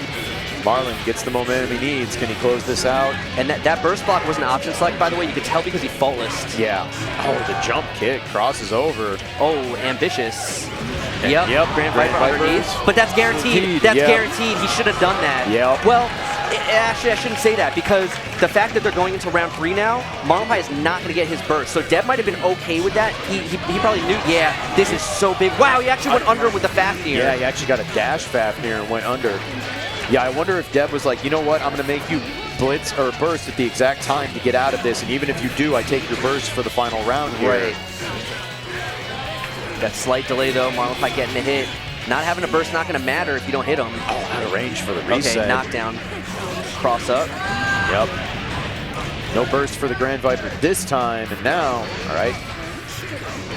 Marlin gets the momentum he needs. Can he close this out? And that burst block was an option select, by the way. You could tell because he faultlessed. Yeah. Oh, the jump kick crosses over. Oh, ambitious. Yep. Grand Viper underneath. But that's guaranteed. That's guaranteed. He should have done that. Yep. Well, actually, I shouldn't say that because the fact that they're going into round 3 now, MarlinPie is not going to get his burst. So Deb might have been okay with that. He probably knew, yeah, this is so big. Wow, he actually went under with the Fafnir. Yeah, he actually got a dash Fafnir and went under. Yeah, I wonder if Deb was like, you know what, I'm going to make you blitz or burst at the exact time to get out of this. And even if you do, I take your burst for the final round here. Right. That slight delay, though, MarlinPie getting a hit. Not having a burst not going to matter if you don't hit him. Oh, out of range for the reset. Okay, knockdown. Cross up. Yep. No burst for the Grand Viper this time, and now, all right,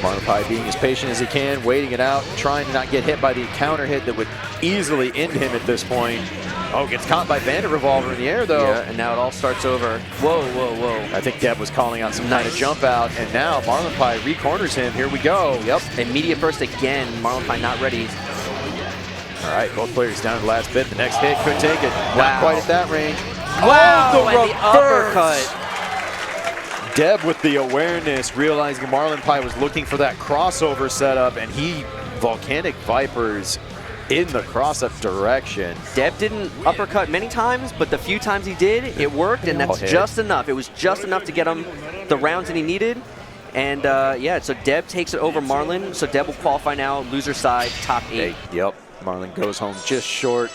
MarlinPie being as patient as he can, waiting it out, trying to not get hit by the counter hit that would easily end him at this point. Oh, gets caught by Bandit Revolver in the air, though. Yeah, and now it all starts over. Whoa, whoa, whoa. I think Deb was calling on some kind of jump out, and now MarlinPie re-corners him. Here we go. Yep. Immediate burst again. MarlinPie not ready. All right, both players down to the last bit. The next hit could take it. Wow. Not quite at that range. Wow, oh, and the uppercut. Deb with the awareness, realizing MarlinPie was looking for that crossover setup, and he Volcanic Vipers in the cross-up direction. Deb didn't uppercut many times, but the few times he did, it worked, and that's just enough. It was just enough to get him the rounds that he needed. And yeah, so Deb takes it over Marlin. So Deb will qualify now, loser side, top 8. Yep, Marlin goes home just short.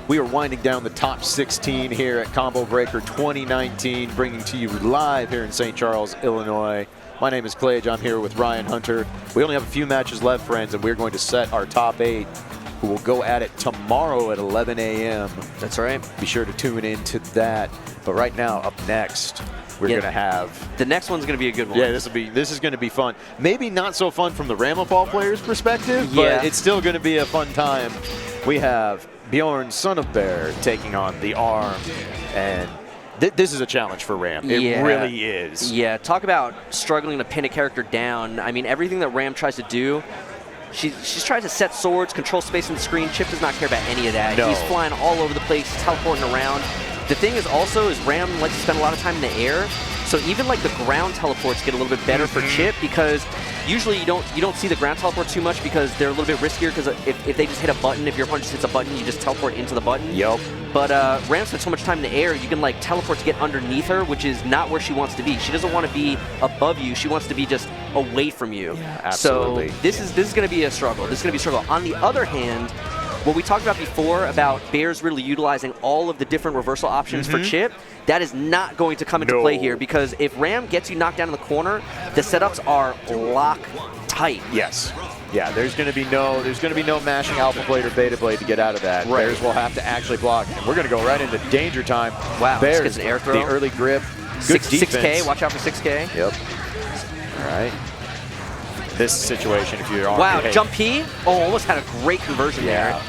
We are winding down the top 16 here at Combo Breaker 2019, bringing to you live here in St. Charles, Illinois. My name is Klaige. I'm here with Ryan Hunter. We only have a few matches left, friends, and we're going to set our top 8, who will go at it tomorrow at 11 a.m. That's right. Be sure to tune in to that. But right now, up next, we're going to have... The next one's going to be a good one. Yeah, this is going to be fun. Maybe not so fun from the Ramlethal player's perspective, but it's still going to be a fun time. We have BjornSonofBear taking on TheArm, and this is a challenge for Ram. It really is. Yeah, talk about struggling to pin a character down. I mean, everything that Ram tries to do, she's trying to set swords, control space on the screen. Chipp does not care about any of that. No. He's flying all over the place, teleporting around. The thing is also is Ram likes to spend a lot of time in the air, so even like the ground teleports get a little bit better for Chipp, because usually you don't see the ground teleport too much because they're a little bit riskier, because if they just hit a button, if your opponent just hits a button, you just teleport into the button. Yep. But Ram spends so much time in the air, you can like teleport to get underneath her, which is not where she wants to be. She doesn't want to be above you, she wants to be just away from you. Yeah, absolutely. So this is going to be a struggle. This is going to be a struggle. On the other hand, what we talked about before about Bears really utilizing all of the different reversal options for Chipp, that is not going to come into play here, because if Ram gets you knocked down in the corner, the setups are lock tight. Yes. Yeah, there's going to be no mashing Alpha Blade or Beta Blade to get out of that. Right. Bears will have to actually block, and we're going to go right into danger time. Wow, Bears gets an air throw. The early grip. Good defense. 6K, watch out for 6K. Yep. All right. This situation, if you're on. Wow, hey, jump P. Oh, almost had a great conversion there.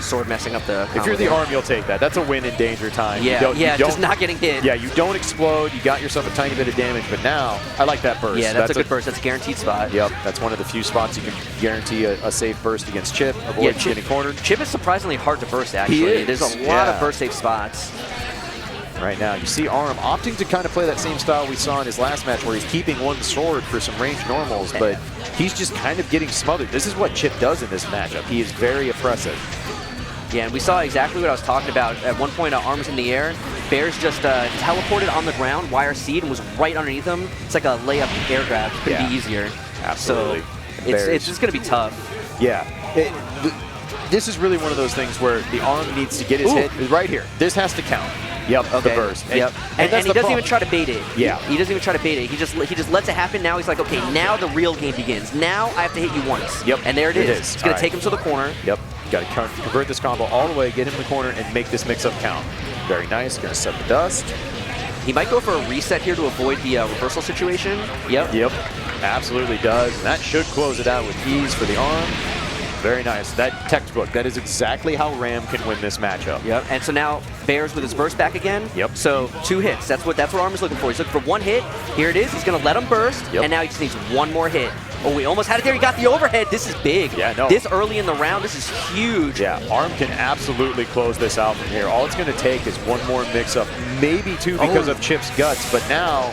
Sword messing up the. If you're the arm, you'll take that. That's a win in danger time. Yeah, you just not getting hit. Yeah, you don't explode. You got yourself a tiny bit of damage, but now I like that burst. Yeah, that's a good burst. That's a guaranteed spot. Yep, that's one of the few spots you can guarantee a safe burst against Chipp. Avoid getting cornered. Chipp is surprisingly hard to burst, actually. He is. There's a lot of burst safe spots. Right now, you see ARM opting to kind of play that same style we saw in his last match where he's keeping one sword for some range normals, but he's just kind of getting smothered. This is what Chipp does in this matchup. He is very oppressive. Yeah, and we saw exactly what I was talking about. At one point, ARM was in the air. Bears just teleported on the ground, YRC'd, and was right underneath him. It's like a layup air grab. Couldn't be easier. Absolutely. So it's just going to be tough. Yeah. This is really one of those things where the ARM needs to get his hit right here. This has to count. Yep, the burst. And he doesn't even try to bait it. Yeah. He doesn't even try to bait it. He just lets it happen. Now he's like, okay, now the real game begins. Now I have to hit you once. Yep. And there it is. It's going to take him to the corner. Yep. Got to convert this combo all the way, get him in the corner, and make this mix-up count. Very nice. Going to set the dust. He might go for a reset here to avoid the reversal situation. Yep. Absolutely does. And that should close it out with ease for the ARM. Very nice. That textbook. That is exactly how Ram can win this matchup. Yep. And so now Bears with his burst back again. Yep. So 2 hits. That's what ARM is looking for. He's looking for 1 hit. Here it is. He's going to let him burst. Yep. And now he just needs 1 more hit. Oh, we almost had it there. He got the overhead. This is big. Yeah, no. This early in the round, this is huge. Yeah, ARM can absolutely close this out from here. All it's going to take is 1 more mix-up, maybe 2 because of Chipp's guts, but now...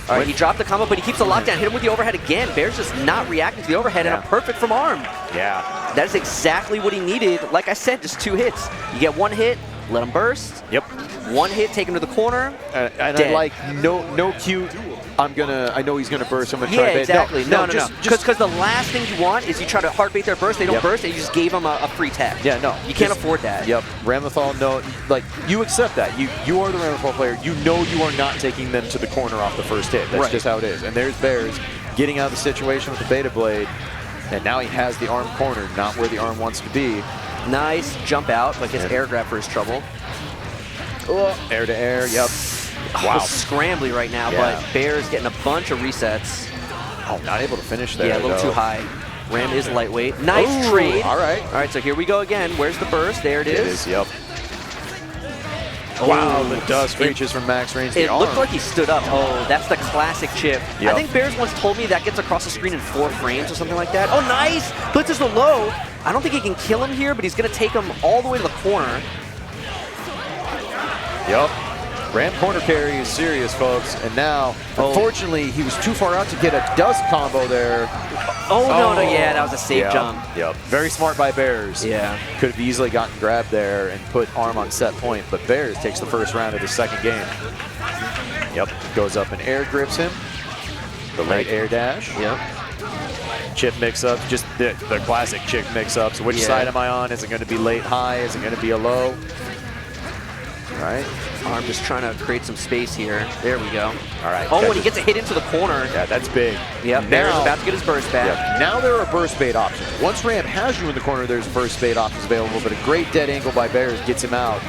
All right, he dropped the combo, but he keeps the lockdown. Hit him with the overhead again. Bear's just not reacting to the overhead, and a perfect from ARM. Yeah. That is exactly what he needed. Like I said, just 2 hits. You get 1 hit, let him burst. Yep. 1 hit, take him to the corner. And dead. I like no cute. I know he's gonna burst. I'm gonna try yeah, to bait. exactly. No. Just Because the last thing you want is you try to hard bait their burst. They don't burst, and you just gave them a free tech. Yeah, no. You can't afford that. Yep. Ramlethal, no. Like, you accept that. You are the Ramlethal player. You know you are not taking them to the corner off the first hit. That's just how it is. And there's Bears getting out of the situation with the Beta Blade, and now he has the ARM cornered, not where the ARM wants to be. Nice jump out, like his air grab for his trouble. Oh, air to air, yep. Wow. Scrambly right now, but Bears getting a bunch of resets. Oh, not able to finish there. Yeah, a little too high. Ram is lightweight. Nice trade. All right. All right, so here we go again. Where's the burst? There it is. It is, yep. Wow, the dust reaches from max range. It looked like he stood up. Oh, that's the classic Chipp. Yep. I think Bears once told me that gets across the screen in 4 frames or something like that. Oh, nice! Blitzes the low. I don't think he can kill him here, but he's going to take him all the way to the corner. Yep. Ram corner carry is serious, folks. And now, unfortunately, he was too far out to get a dust combo there. Oh, no, yeah, that was a safe jump. Yep. Very smart by Bears. Yeah. Could have easily gotten grabbed there and put ARM on set point, but Bears takes the first round of the second game. Yep. Goes up and air grips him. The late air dash. Yep. Chipp mix-up, just the classic Chipp mix-ups. Which side am I on? Is it going to be late high? Is it going to be a low? All right. ARM just trying to create some space here. There we go. All right. Oh, and he gets a hit into the corner. Yeah, that's big. Yep, Bear's about to get his burst back. Yep. Now there are burst bait options. Once Ram has you in the corner, there's burst bait options available, but a great dead angle by Bears gets him out.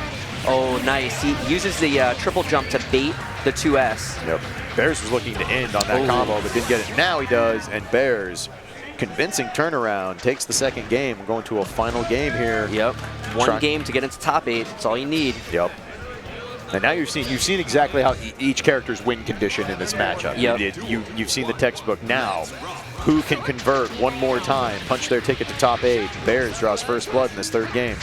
Oh, nice. He uses the triple jump to bait the 2S. Yep. Bears was looking to end on that combo, but didn't get it. Now he does, and Bears, convincing turnaround, takes the second game. We're going to a final game here. Yep. One game to get into top 8. That's all you need. Yep. And now you've seen exactly how each character's win condition in this matchup. Yep. You've seen the textbook. Now, who can convert one more time, punch their ticket to top 8? Bears draws first blood in this third game.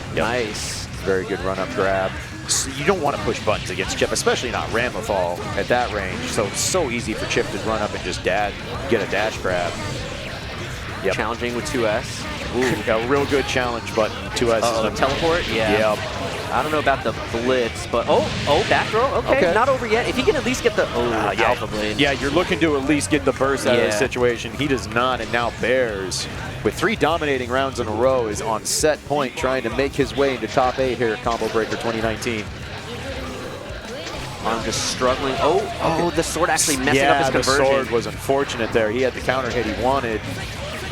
Yep. Nice. Very good run-up grab. So you don't want to push buttons against Chipp, especially not Ramlethal at that range. So easy for Chipp to run up and just get a dash grab. Yep. Challenging with 2S. Ooh, a real good challenge button. 2S is teleport? Yeah. Yep. I don't know about the blitz, but back throw? Okay, not over yet. If he can at least get the Alpha Blade. Yeah, you're looking to at least get the burst out of the situation. He does not, and now Bears, with 3 dominating rounds in a row, is on set point trying to make his way into top 8 here at Combo Breaker 2019. I'm just struggling. Oh, the sword actually messing up his conversion. The sword was unfortunate there. He had the counter hit he wanted.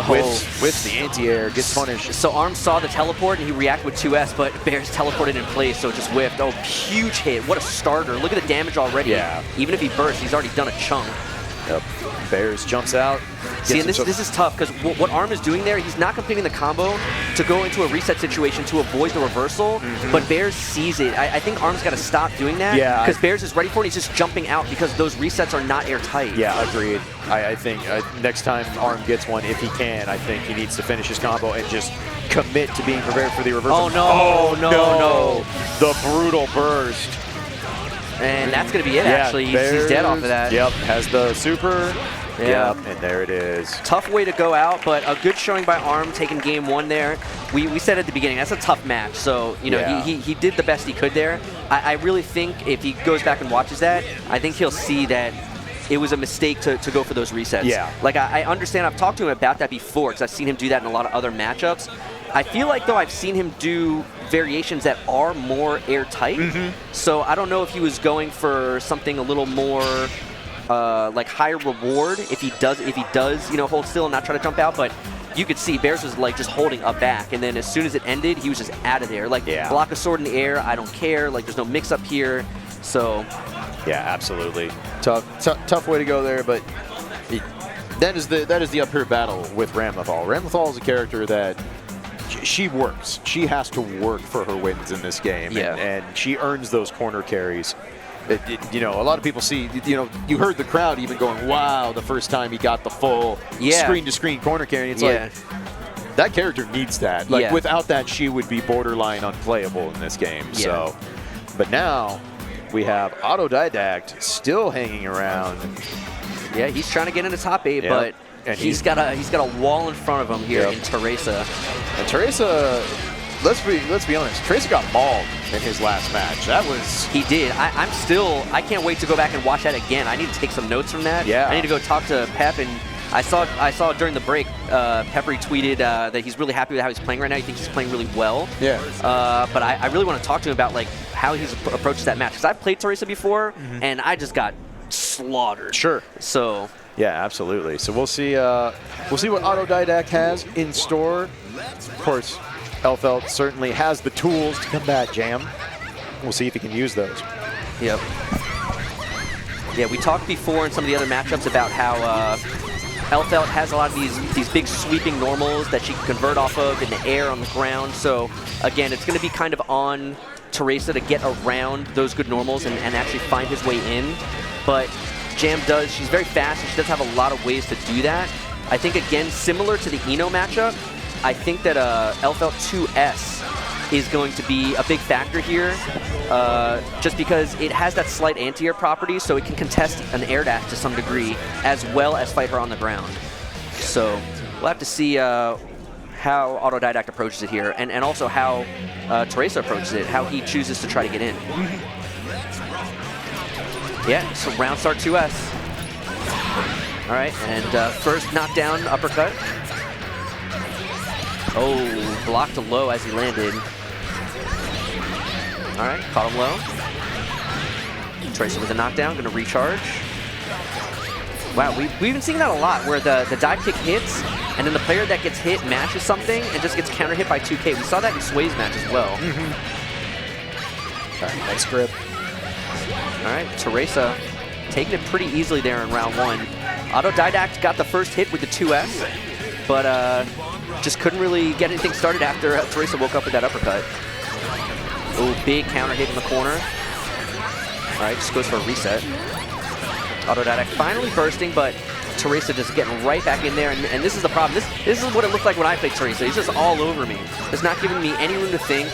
With the anti-air, gets punished. So ARM saw the teleport and he reacted with 2S, but Bears teleported in place, so it just whiffed. Oh, huge hit. What a starter. Look at the damage already. Yeah. Even if he bursts, he's already done a chunk. Yep. Bears jumps out. See, and this is tough, because what ARM is doing there, he's not completing the combo to go into a reset situation to avoid the reversal, but Bears sees it. I think ARM's got to stop doing that, because Bears is ready for it. He's just jumping out because those resets are not airtight. Yeah, agreed. I think next time ARM gets one, if he can, I think he needs to finish his combo and just commit to being prepared for the reversal. Oh, no. No. The brutal burst. And that's going to be it, actually. He's dead off of that. Yep, has the super. Yeah. Yep, and there it is. Tough way to go out, but a good showing by ARM taking game 1 there. We said at the beginning, that's a tough match. So, you know, he did the best he could there. I really think if he goes back and watches that, I think he'll see that it was a mistake to go for those resets. Yeah. Like, I understand. I've talked to him about that before because I've seen him do that in a lot of other matchups. I feel like, though, I've seen him do variations that are more airtight. So I don't know if he was going for something a little more like higher reward if he does, you know, hold still and not try to jump out. But you could see Bears was like just holding up back, and then as soon as it ended, he was just out of there. Like, block a sword in the air, I don't care. Like, there's no mix up here. So yeah, absolutely. Tough way to go there, but that is the uphill battle with Ramlethal. Ramlethal is a character that she works. She has to work for her wins in this game, and she earns those corner carries. You know, a lot of people see, you know, you heard the crowd even going, wow, the first time he got the full screen-to-screen corner carry. It's like, that character needs that. Like, without that, she would be borderline unplayable in this game. So, but now we have autodidact still hanging around. Yeah, he's trying to get into top 8, but and he's got a wall in front of him here in Teresa. And Teresa, let's be honest, Teresa got mauled in his last match. He did. I can't wait to go back and watch that again. I need to take some notes from that. Yeah. I need to go talk to Pep, and I saw during the break, Peppery tweeted that he's really happy with how he's playing right now. He thinks he's playing really well. Yeah. But I really want to talk to him about like how he's approached that match, because I've played Teresa before, and I just got slaughtered. Sure. So. Yeah, absolutely. So we'll see what autodidact has in store. Of course, Elphelt certainly has the tools to combat Jam. We'll see if he can use those. Yep. Yeah, we talked before in some of the other matchups about how Elphelt has a lot of these big sweeping normals that she can convert off of in the air, on the ground. So again, it's going to be kind of on Teresa to get around those good normals and actually find his way in. But Jam she's very fast, and she does have a lot of ways to do that. I think, again, similar to the Eno matchup, I think that Elphelt 2S is going to be a big factor here, just because it has that slight anti-air property, so it can contest an air dash to some degree, as well as fight her on the ground. So we'll have to see how autodidact approaches it here, and also how Teresa approaches it, how he chooses to try to get in. Yeah, so round start 2S. All right, and first knockdown uppercut. Oh, blocked low as he landed. All right, caught him low. Teresa with a knockdown, gonna recharge. Wow, we've been seeing that a lot, where the dive kick hits, and then the player that gets hit matches something and just gets counter hit by 2K. We saw that in Sway's match as well. All right, nice grip. All right, Teresa taking it pretty easily there in round 1. Autodidact got the first hit with the 2S, but just couldn't really get anything started after Teresa woke up with that uppercut. Oh, big counter hit in the corner. All right, just goes for a reset. Autodidact finally bursting, but Teresa just getting right back in there, and this is the problem. This is what it looked like when I played Teresa. He's just all over me. He's not giving me any room to think,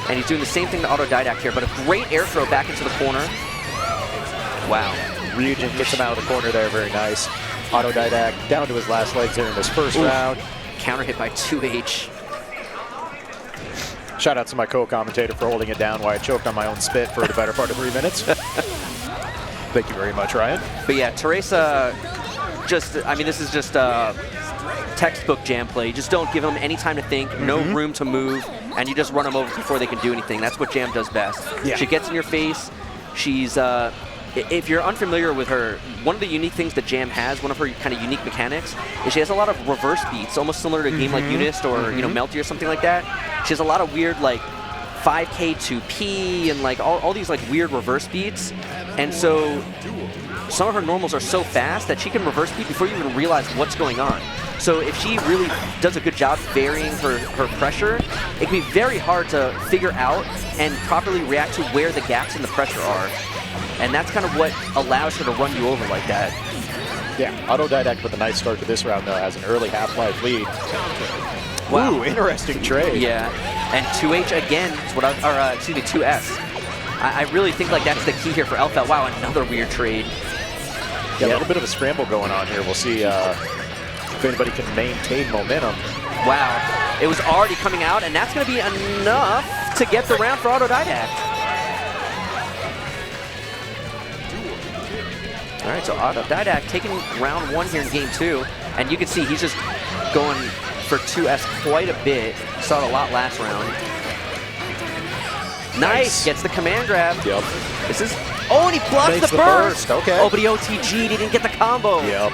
and he's doing the same thing to autodidact here, but a great air throw back into the corner. Wow. Ryujin gets him out of the corner there, very nice. Autodidact down to his last legs there in this first round. Counter hit by 2H. Shout out to my co-commentator for holding it down while I choked on my own spit for the better part of 3 minutes. Thank you very much, Ryan. But yeah, Teresa, this is just textbook Jam play. You just don't give them any time to think, no room to move, and you just run them over before they can do anything. That's what Jam does best. Yeah. She gets in your face, She's if you're unfamiliar with her, one of the unique things that Jam has, one of her kind of unique mechanics, is she has a lot of reverse beats, almost similar to a game like Unist or you know Melty or something like that. She has a lot of weird like 5K to P and like all these like weird reverse beats, and so some of her normals are so fast that she can reverse beat before you even realize what's going on. So if she really does a good job varying her pressure, it can be very hard to figure out and properly react to where the gaps in the pressure are. And that's kind of what allows her to run you over like that. Yeah, autodidact with a nice start to this round, though, has an early half-life lead. Wow. Ooh, interesting trade. Yeah, and 2H again, is what excuse me, 2S. I really think like that's the key here for Elphelt. Wow, another weird trade. Yeah, a little bit of a scramble going on here. We'll see if anybody can maintain momentum. Wow, it was already coming out, and that's going to be enough to get the round for autodidact. All right, so autodidact taking round 1 here in game 2, and you can see he's just going for 2S quite a bit. Saw it a lot last round. Nice, gets the command grab. Yep. This is, oh, and he blocks the burst. Okay. Oh, but he OTG'd, he didn't get the combo. Yep.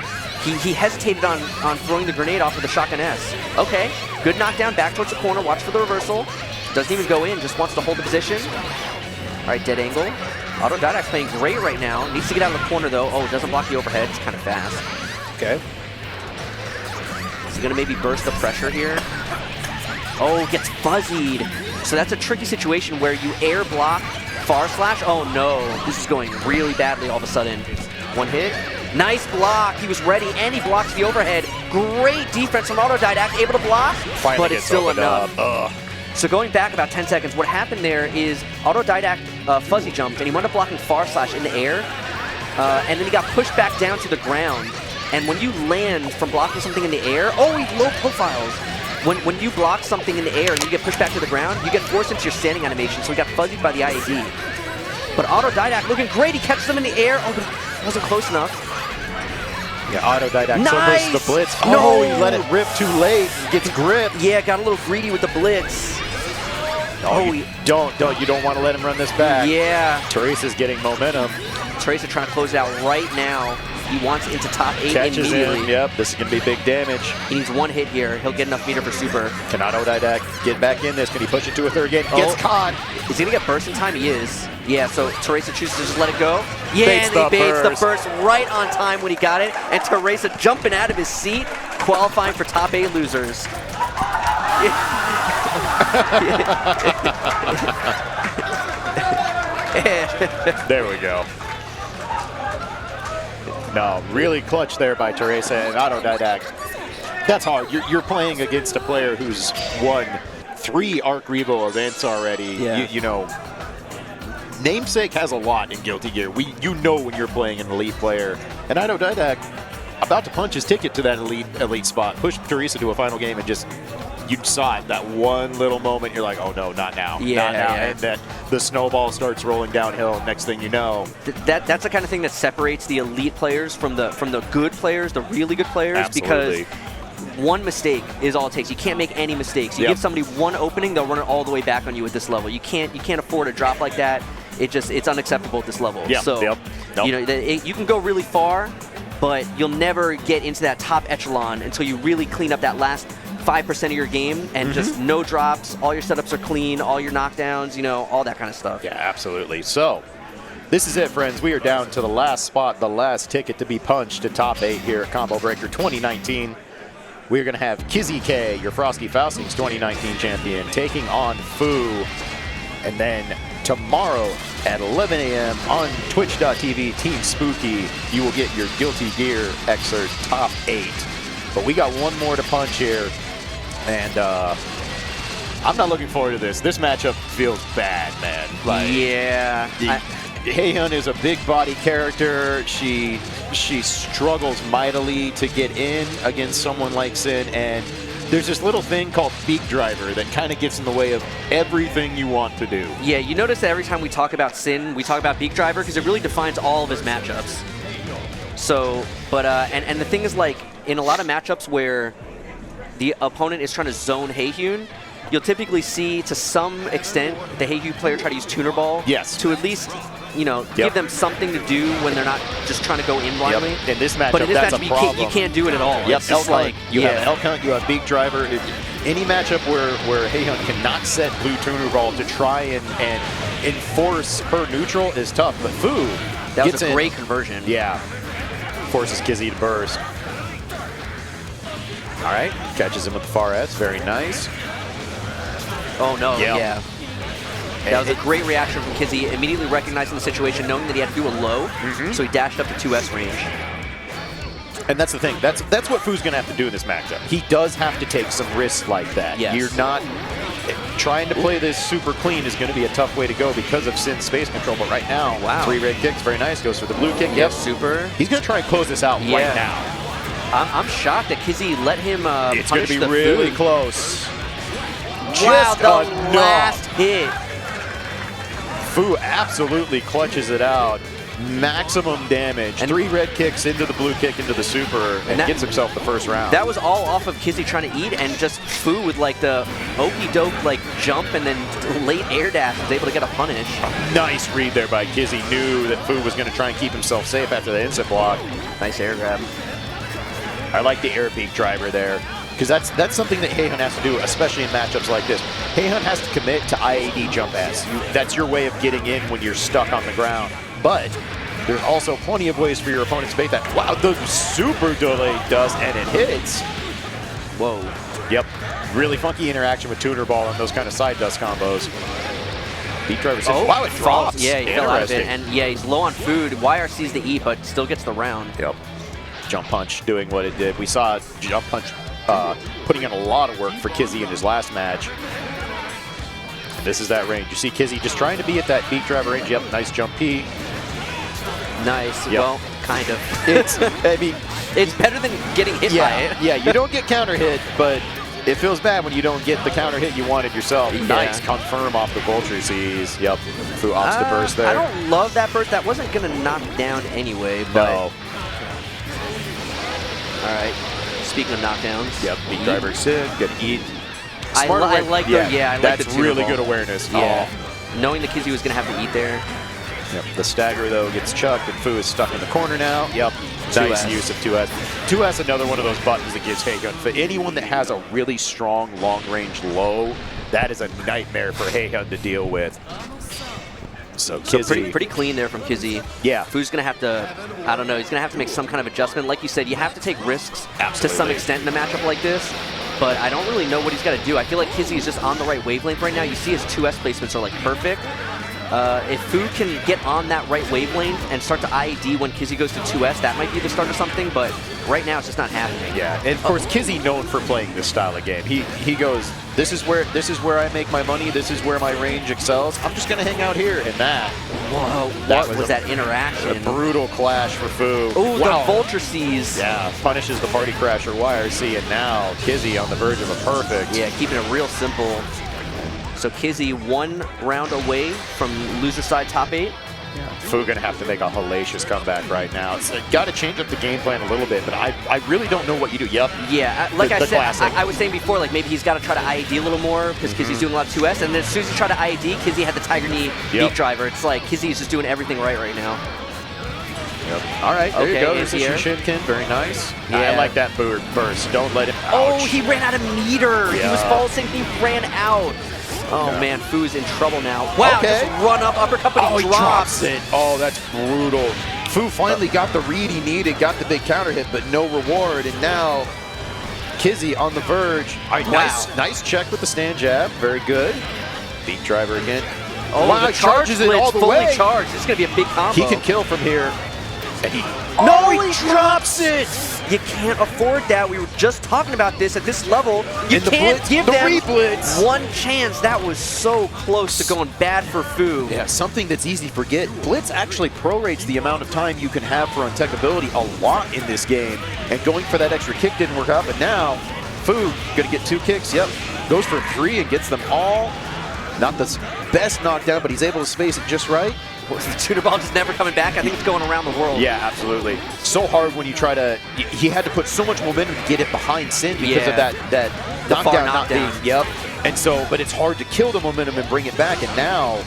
He hesitated on throwing the grenade off of the shotgun S. Okay, good knockdown, back towards the corner, watch for the reversal. Doesn't even go in, just wants to hold the position. All right, dead angle. Autodidact playing great right now. Needs to get out of the corner though. Oh, doesn't block the overhead. It's kind of fast. Okay. Is he gonna maybe burst the pressure here? Oh, gets fuzzied. So that's a tricky situation where you air block far slash. Oh no, this is going really badly all of a sudden. One hit. Nice block. He was ready and he blocks the overhead. Great defense from autodidact, able to block, Finally but it's still enough. Ugh. So going back about 10 seconds, what happened there is autodidact fuzzy jumped, and he wound up blocking far slash in the air, and then he got pushed back down to the ground. And when you land from blocking something in the air, oh, he low profiles. When you block something in the air and you get pushed back to the ground, you get forced into your standing animation, so he got fuzzied by the IAD. But autodidact looking great, he catches them in the air, oh, but it wasn't close enough. Yeah, autodidact Nice! so versus the blitz. No! Oh, he let it rip too late. Gets gripped. Yeah, got a little greedy with the blitz. Oh, you don't want to let him run this back. Yeah. Teresa's getting momentum. Teresa trying to close it out right now. He wants into top 8 Catches immediately. in. Yep, this is going to be big damage. He needs one hit here. He'll get enough meter for super. Can autodidact get back in this? Can he push it to a third game? Gets caught. Is he going to get burst in time? He is. Yeah, so Teresa chooses to just let it go. Yeah, Baits and he baits the the burst right on time when he got it. And Teresa jumping out of his seat, qualifying for top 8 losers. There we go. No, really clutch there by Teresa and autodidact. That's hard. You're playing against a player who's won 3 Arc Revo events already. Yeah. You know, Namesake has a lot in Guilty Gear. You know when you're playing an elite player. And autodidact about to punch his ticket to that elite spot, push Teresa to a final game, and just you saw it, that one little moment, you're like, oh no, not now, yeah, not now. Yeah. And then the snowball starts rolling downhill. Next thing you know. That's the kind of thing that separates the elite players from the good players, the really good players. Absolutely. Because one mistake is all it takes. You can't make any mistakes. You give somebody one opening, they'll run it all the way back on you at this level. You can't afford a drop like that. It's unacceptable at this level. Yep. So Yep. you know you can go really far, but you'll never get into that top echelon until you really clean up that last 5% of your game and just no drops. All your setups are clean. All your knockdowns. You know, all that kind of stuff. Yeah, absolutely. So this is it, friends. We are down to the last spot, the last ticket to be punched to top 8 here at Combo Breaker 2019. We're going to have Kizzie K, your Frosty Faustings 2019 champion, taking on Fu. And then tomorrow at 11 a.m. on twitch.tv, Team Spooky, you will get your Guilty Gear Xrd top 8. But we got one more to punch here. And I'm not looking forward to this. This matchup feels bad, man. Like, yeah. Haehyun is a big body character. She struggles mightily to get in against someone like Sin, and there's this little thing called Beak Driver that kind of gets in the way of everything you want to do. Yeah, you notice that every time we talk about Sin, we talk about Beak Driver because it really defines all of his matchups. So, but and the thing is, like, in a lot of matchups where the opponent is trying to zone Haehyun, you'll typically see, to some extent, the Haehyun player try to use Tuner Ball Yes. to at least you know, give them something to do when they're not just trying to go in blindly. In this matchup, but in this that's matchup, a problem. you can't do it at all. Yep, It's just like, you have Elphelt, you have Beak Driver. Any matchup where Haehyun cannot set blue tuner ball to try and enforce her neutral is tough. But Fu that gets was a great conversion. Yeah, forces Kizzie to burst. All right, catches him with the far S, very nice. Oh no, yeah. That was a great reaction from Kizzie, immediately recognizing the situation, knowing that he had to do a low, so he dashed up to 2S range. And that's the thing. That's what Fu's going to have to do in this matchup. He does have to take some risks like that. Yes. You're not trying to play this super clean is going to be a tough way to go because of Sin's space control. But right now, 3 red kicks, very nice. Goes for the blue kick. Yep, super. He's going to try and close this out right now. I'm shocked that Kizzie let him it's going to be really close. Wow, the last hit. Fu absolutely clutches it out. Maximum damage. And 3 red kicks into the blue kick into the super and gets himself the first round. That was all off of Kizzie trying to eat, and just Fu with like the okey doke like jump and then late air dash was able to get a punish. Nice read there by Kizzie. Knew that Fu was going to try and keep himself safe after the instant block. Nice air grab. I like the air beak driver there. Because that's something that Haehyun has to do, especially in matchups like this. Haehyun has to commit to IAD jump S. That's your way of getting in when you're stuck on the ground. But there's also plenty of ways for your opponent to bait that. Wow, the super delay does, and it hits. Whoa. Yep. Really funky interaction with tuner ball and those kind of side dust combos. Beat driver says, wow, it drops. Yeah, he fell out of it. And yeah, he's low on food. YRC's the E, but still gets the round. Yep. Jump punch doing what it did. We saw jump punch putting in a lot of work for Kizzie in his last match. And this is that range. You see Kizzie just trying to be at that beat driver range. Yep, nice jump P. Nice. Yep. Well, kind of. I mean, it's better than getting hit by it. Yeah, you don't get counter hit, but it feels bad when you don't get the counter hit you wanted yourself. Yeah. Nice confirm off the Vulture Seas. Yep, Fu opts to burst there. I don't love that burst. That wasn't going to knock down anyway, but... No. All right. Speaking of knockdowns. Yep, beat driver Sid, good eat. I like the, I like that's the really ball. good awareness. Yeah. Knowing that Kizzie was going to have to eat there. Yep, the stagger though gets chucked and Fu is stuck in the corner now. Yep, nice use of 2S. 2S, another one of those buttons that gives Haehyun. For anyone that has a really strong long-range low, that is a nightmare for Haehyun to deal with. So Kizzie. Pretty clean there from Kizzie. Yeah. Fu's going to have to, I don't know, he's going to have to make some kind of adjustment. Like you said, you have to take risks to some extent in a matchup like this. But I don't really know what he's got to do. I feel like Kizzie is just on the right wavelength right now. You see his 2S placements are like perfect. If Fu can get on that right wavelength and start to IAD when Kizzie goes to 2S, that might be the start of something, but right now it's just not happening. Yeah, and of course Kizzie known for playing this style of game. He goes, this is where I make my money, this is where my range excels. I'm just gonna hang out here. And that what was that interaction? A brutal clash for Fu. Oh, the Vulture Seas. Yeah, punishes the Party Crasher YRC, and now Kizzie on the verge of a perfect. Yeah, keeping it real simple. So Kizzie 1 round away from loser side top 8. Yeah. Fu gonna have to make a hellacious comeback right now. It's got to change up the game plan a little bit, but I really don't know what you do. Yep. Yeah, like I said, I was saying before, like maybe he's got to try to IAD a little more because Kizzie's doing a lot of 2S, and then as soon as he tried to IAD, Kizzie had the Tiger Knee beat driver. It's like Kizzie's just doing everything right now. Yep. All right, there you go. There's a Shushinkin. Very nice. Yeah. I like that burst. Don't let him. Oh, he ran out of meter. Yeah. He was fall sync. He ran out. Oh man, Fu's in trouble now. Wow, just run up uppercut, but he drops it. Oh, that's brutal. Fu finally got the read he needed, got the big counter hit, but no reward. And now Kizzie on the verge. Nice check with the stand jab. Very good. Beat driver again. Oh, wow, the charges it all the way. Charged. It's gonna be a big combo. He can kill from here. And he drops it! You can't afford that. We were just talking about this at this level. You can't give them one chance. That was so close to going bad for Fu. Yeah, something that's easy to forget. Blitz actually prorates the amount of time you can have for untechability a lot in this game. And going for that extra kick didn't work out, but now Fu gonna get 2 kicks. Yep, goes for 3 and gets them all. Not the best knockdown, but he's able to space it just right. Was the tuner ball just never coming back? I think it's going around the world. Yeah, absolutely. So hard when you try to. He had to put so much momentum to get it behind Sin because of that knockdown not being. Yep. And so, but it's hard to kill the momentum and bring it back. And now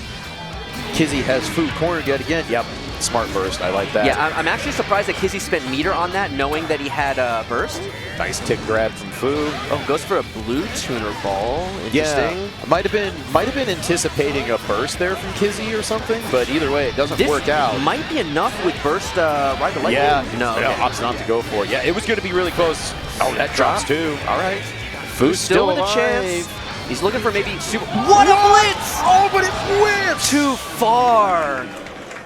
Kizzie has Fu cornered yet again. Yep, smart burst. I like that. Yeah, I'm actually surprised that Kizzie spent meter on that, knowing that he had burst. Nice tick grab from Fu. Oh, goes for a blue tuner ball. Interesting. Yeah, might have been anticipating a burst there from Kizzie or something, but either way, it doesn't work out. Might be enough with burst right to lightning. Yeah, no, yeah, opts not to go for it. Yeah, it was going to be really close. Oh, that drops too. All right, Fu's still with alive. a chance. He's looking for maybe super. What a blitz! Oh, but it whips Too far.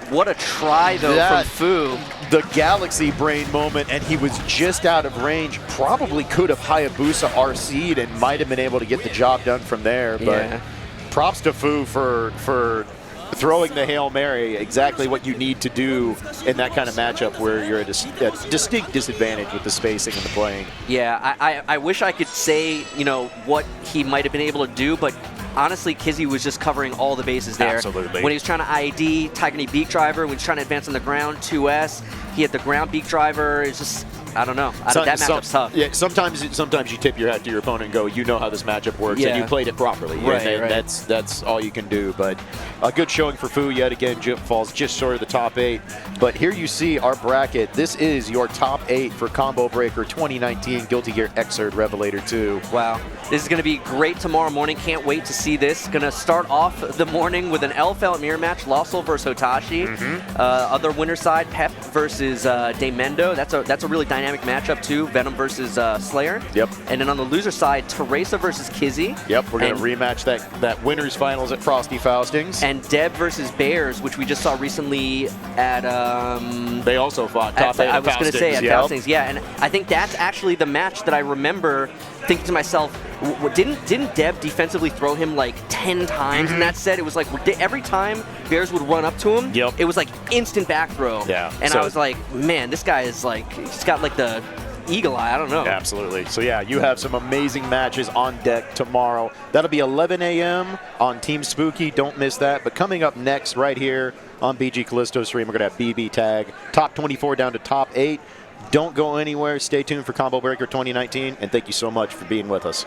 What a try though from Fu. The galaxy brain moment, and he was just out of range. Probably could have Hayabusa RC'd and might have been able to get the job done from there. But props to Fu for throwing the Hail Mary, exactly what you need to do in that kind of matchup where you're at a distinct disadvantage with the spacing and the playing. Yeah, I wish I could say, you know, what he might have been able to do, but honestly, Kizzie was just covering all the bases there. Absolutely. When he was trying to ID, Tiger Knee Beak Driver, when he was trying to advance on the ground, 2S, he had the ground Beak Driver. It's just, I don't know. That matchup's tough. Yeah, sometimes you tip your hat to your opponent and go, you know how this matchup works, and you played it properly. Right, and that's all you can do. But a good showing for Fu yet again. Jip falls just short of the top 8. But here you see our bracket. This is your top 8 for Combo Breaker 2019 Guilty Gear Xrd Revelator 2. Wow. This is going to be great tomorrow morning. Can't wait to see this. Going to start off the morning with an Elphelt mirror match, LostSoul versus Hotashi. Other winner side, Pep versus daymendou. That's a really dynamic matchup too. Venom versus Slayer. Yep. And then on the loser side, Teresa versus Kizzie. Yep, we're going to rematch that winners finals at Frosty Faustings. And Deb versus Bears, which we just saw recently at they also fought top 8 I was going to say at Faustings. Faustings, yeah. And I think that's actually the match that I remember thinking to myself, didn't Deb defensively throw him like 10 times in that set? It was like every time Bears would run up to him, it was like instant back throw. Yeah. And I was like, man, this guy is like, he's got like the eagle eye. I don't know. Absolutely. So yeah, you have some amazing matches on deck tomorrow. That'll be 11 a.m. on Team Spooky. Don't miss that. But coming up next right here on BG Callisto stream, we're going to have BB tag. Top 24 down to top 8. Don't go anywhere. Stay tuned for Combo Breaker 2019, and thank you so much for being with us.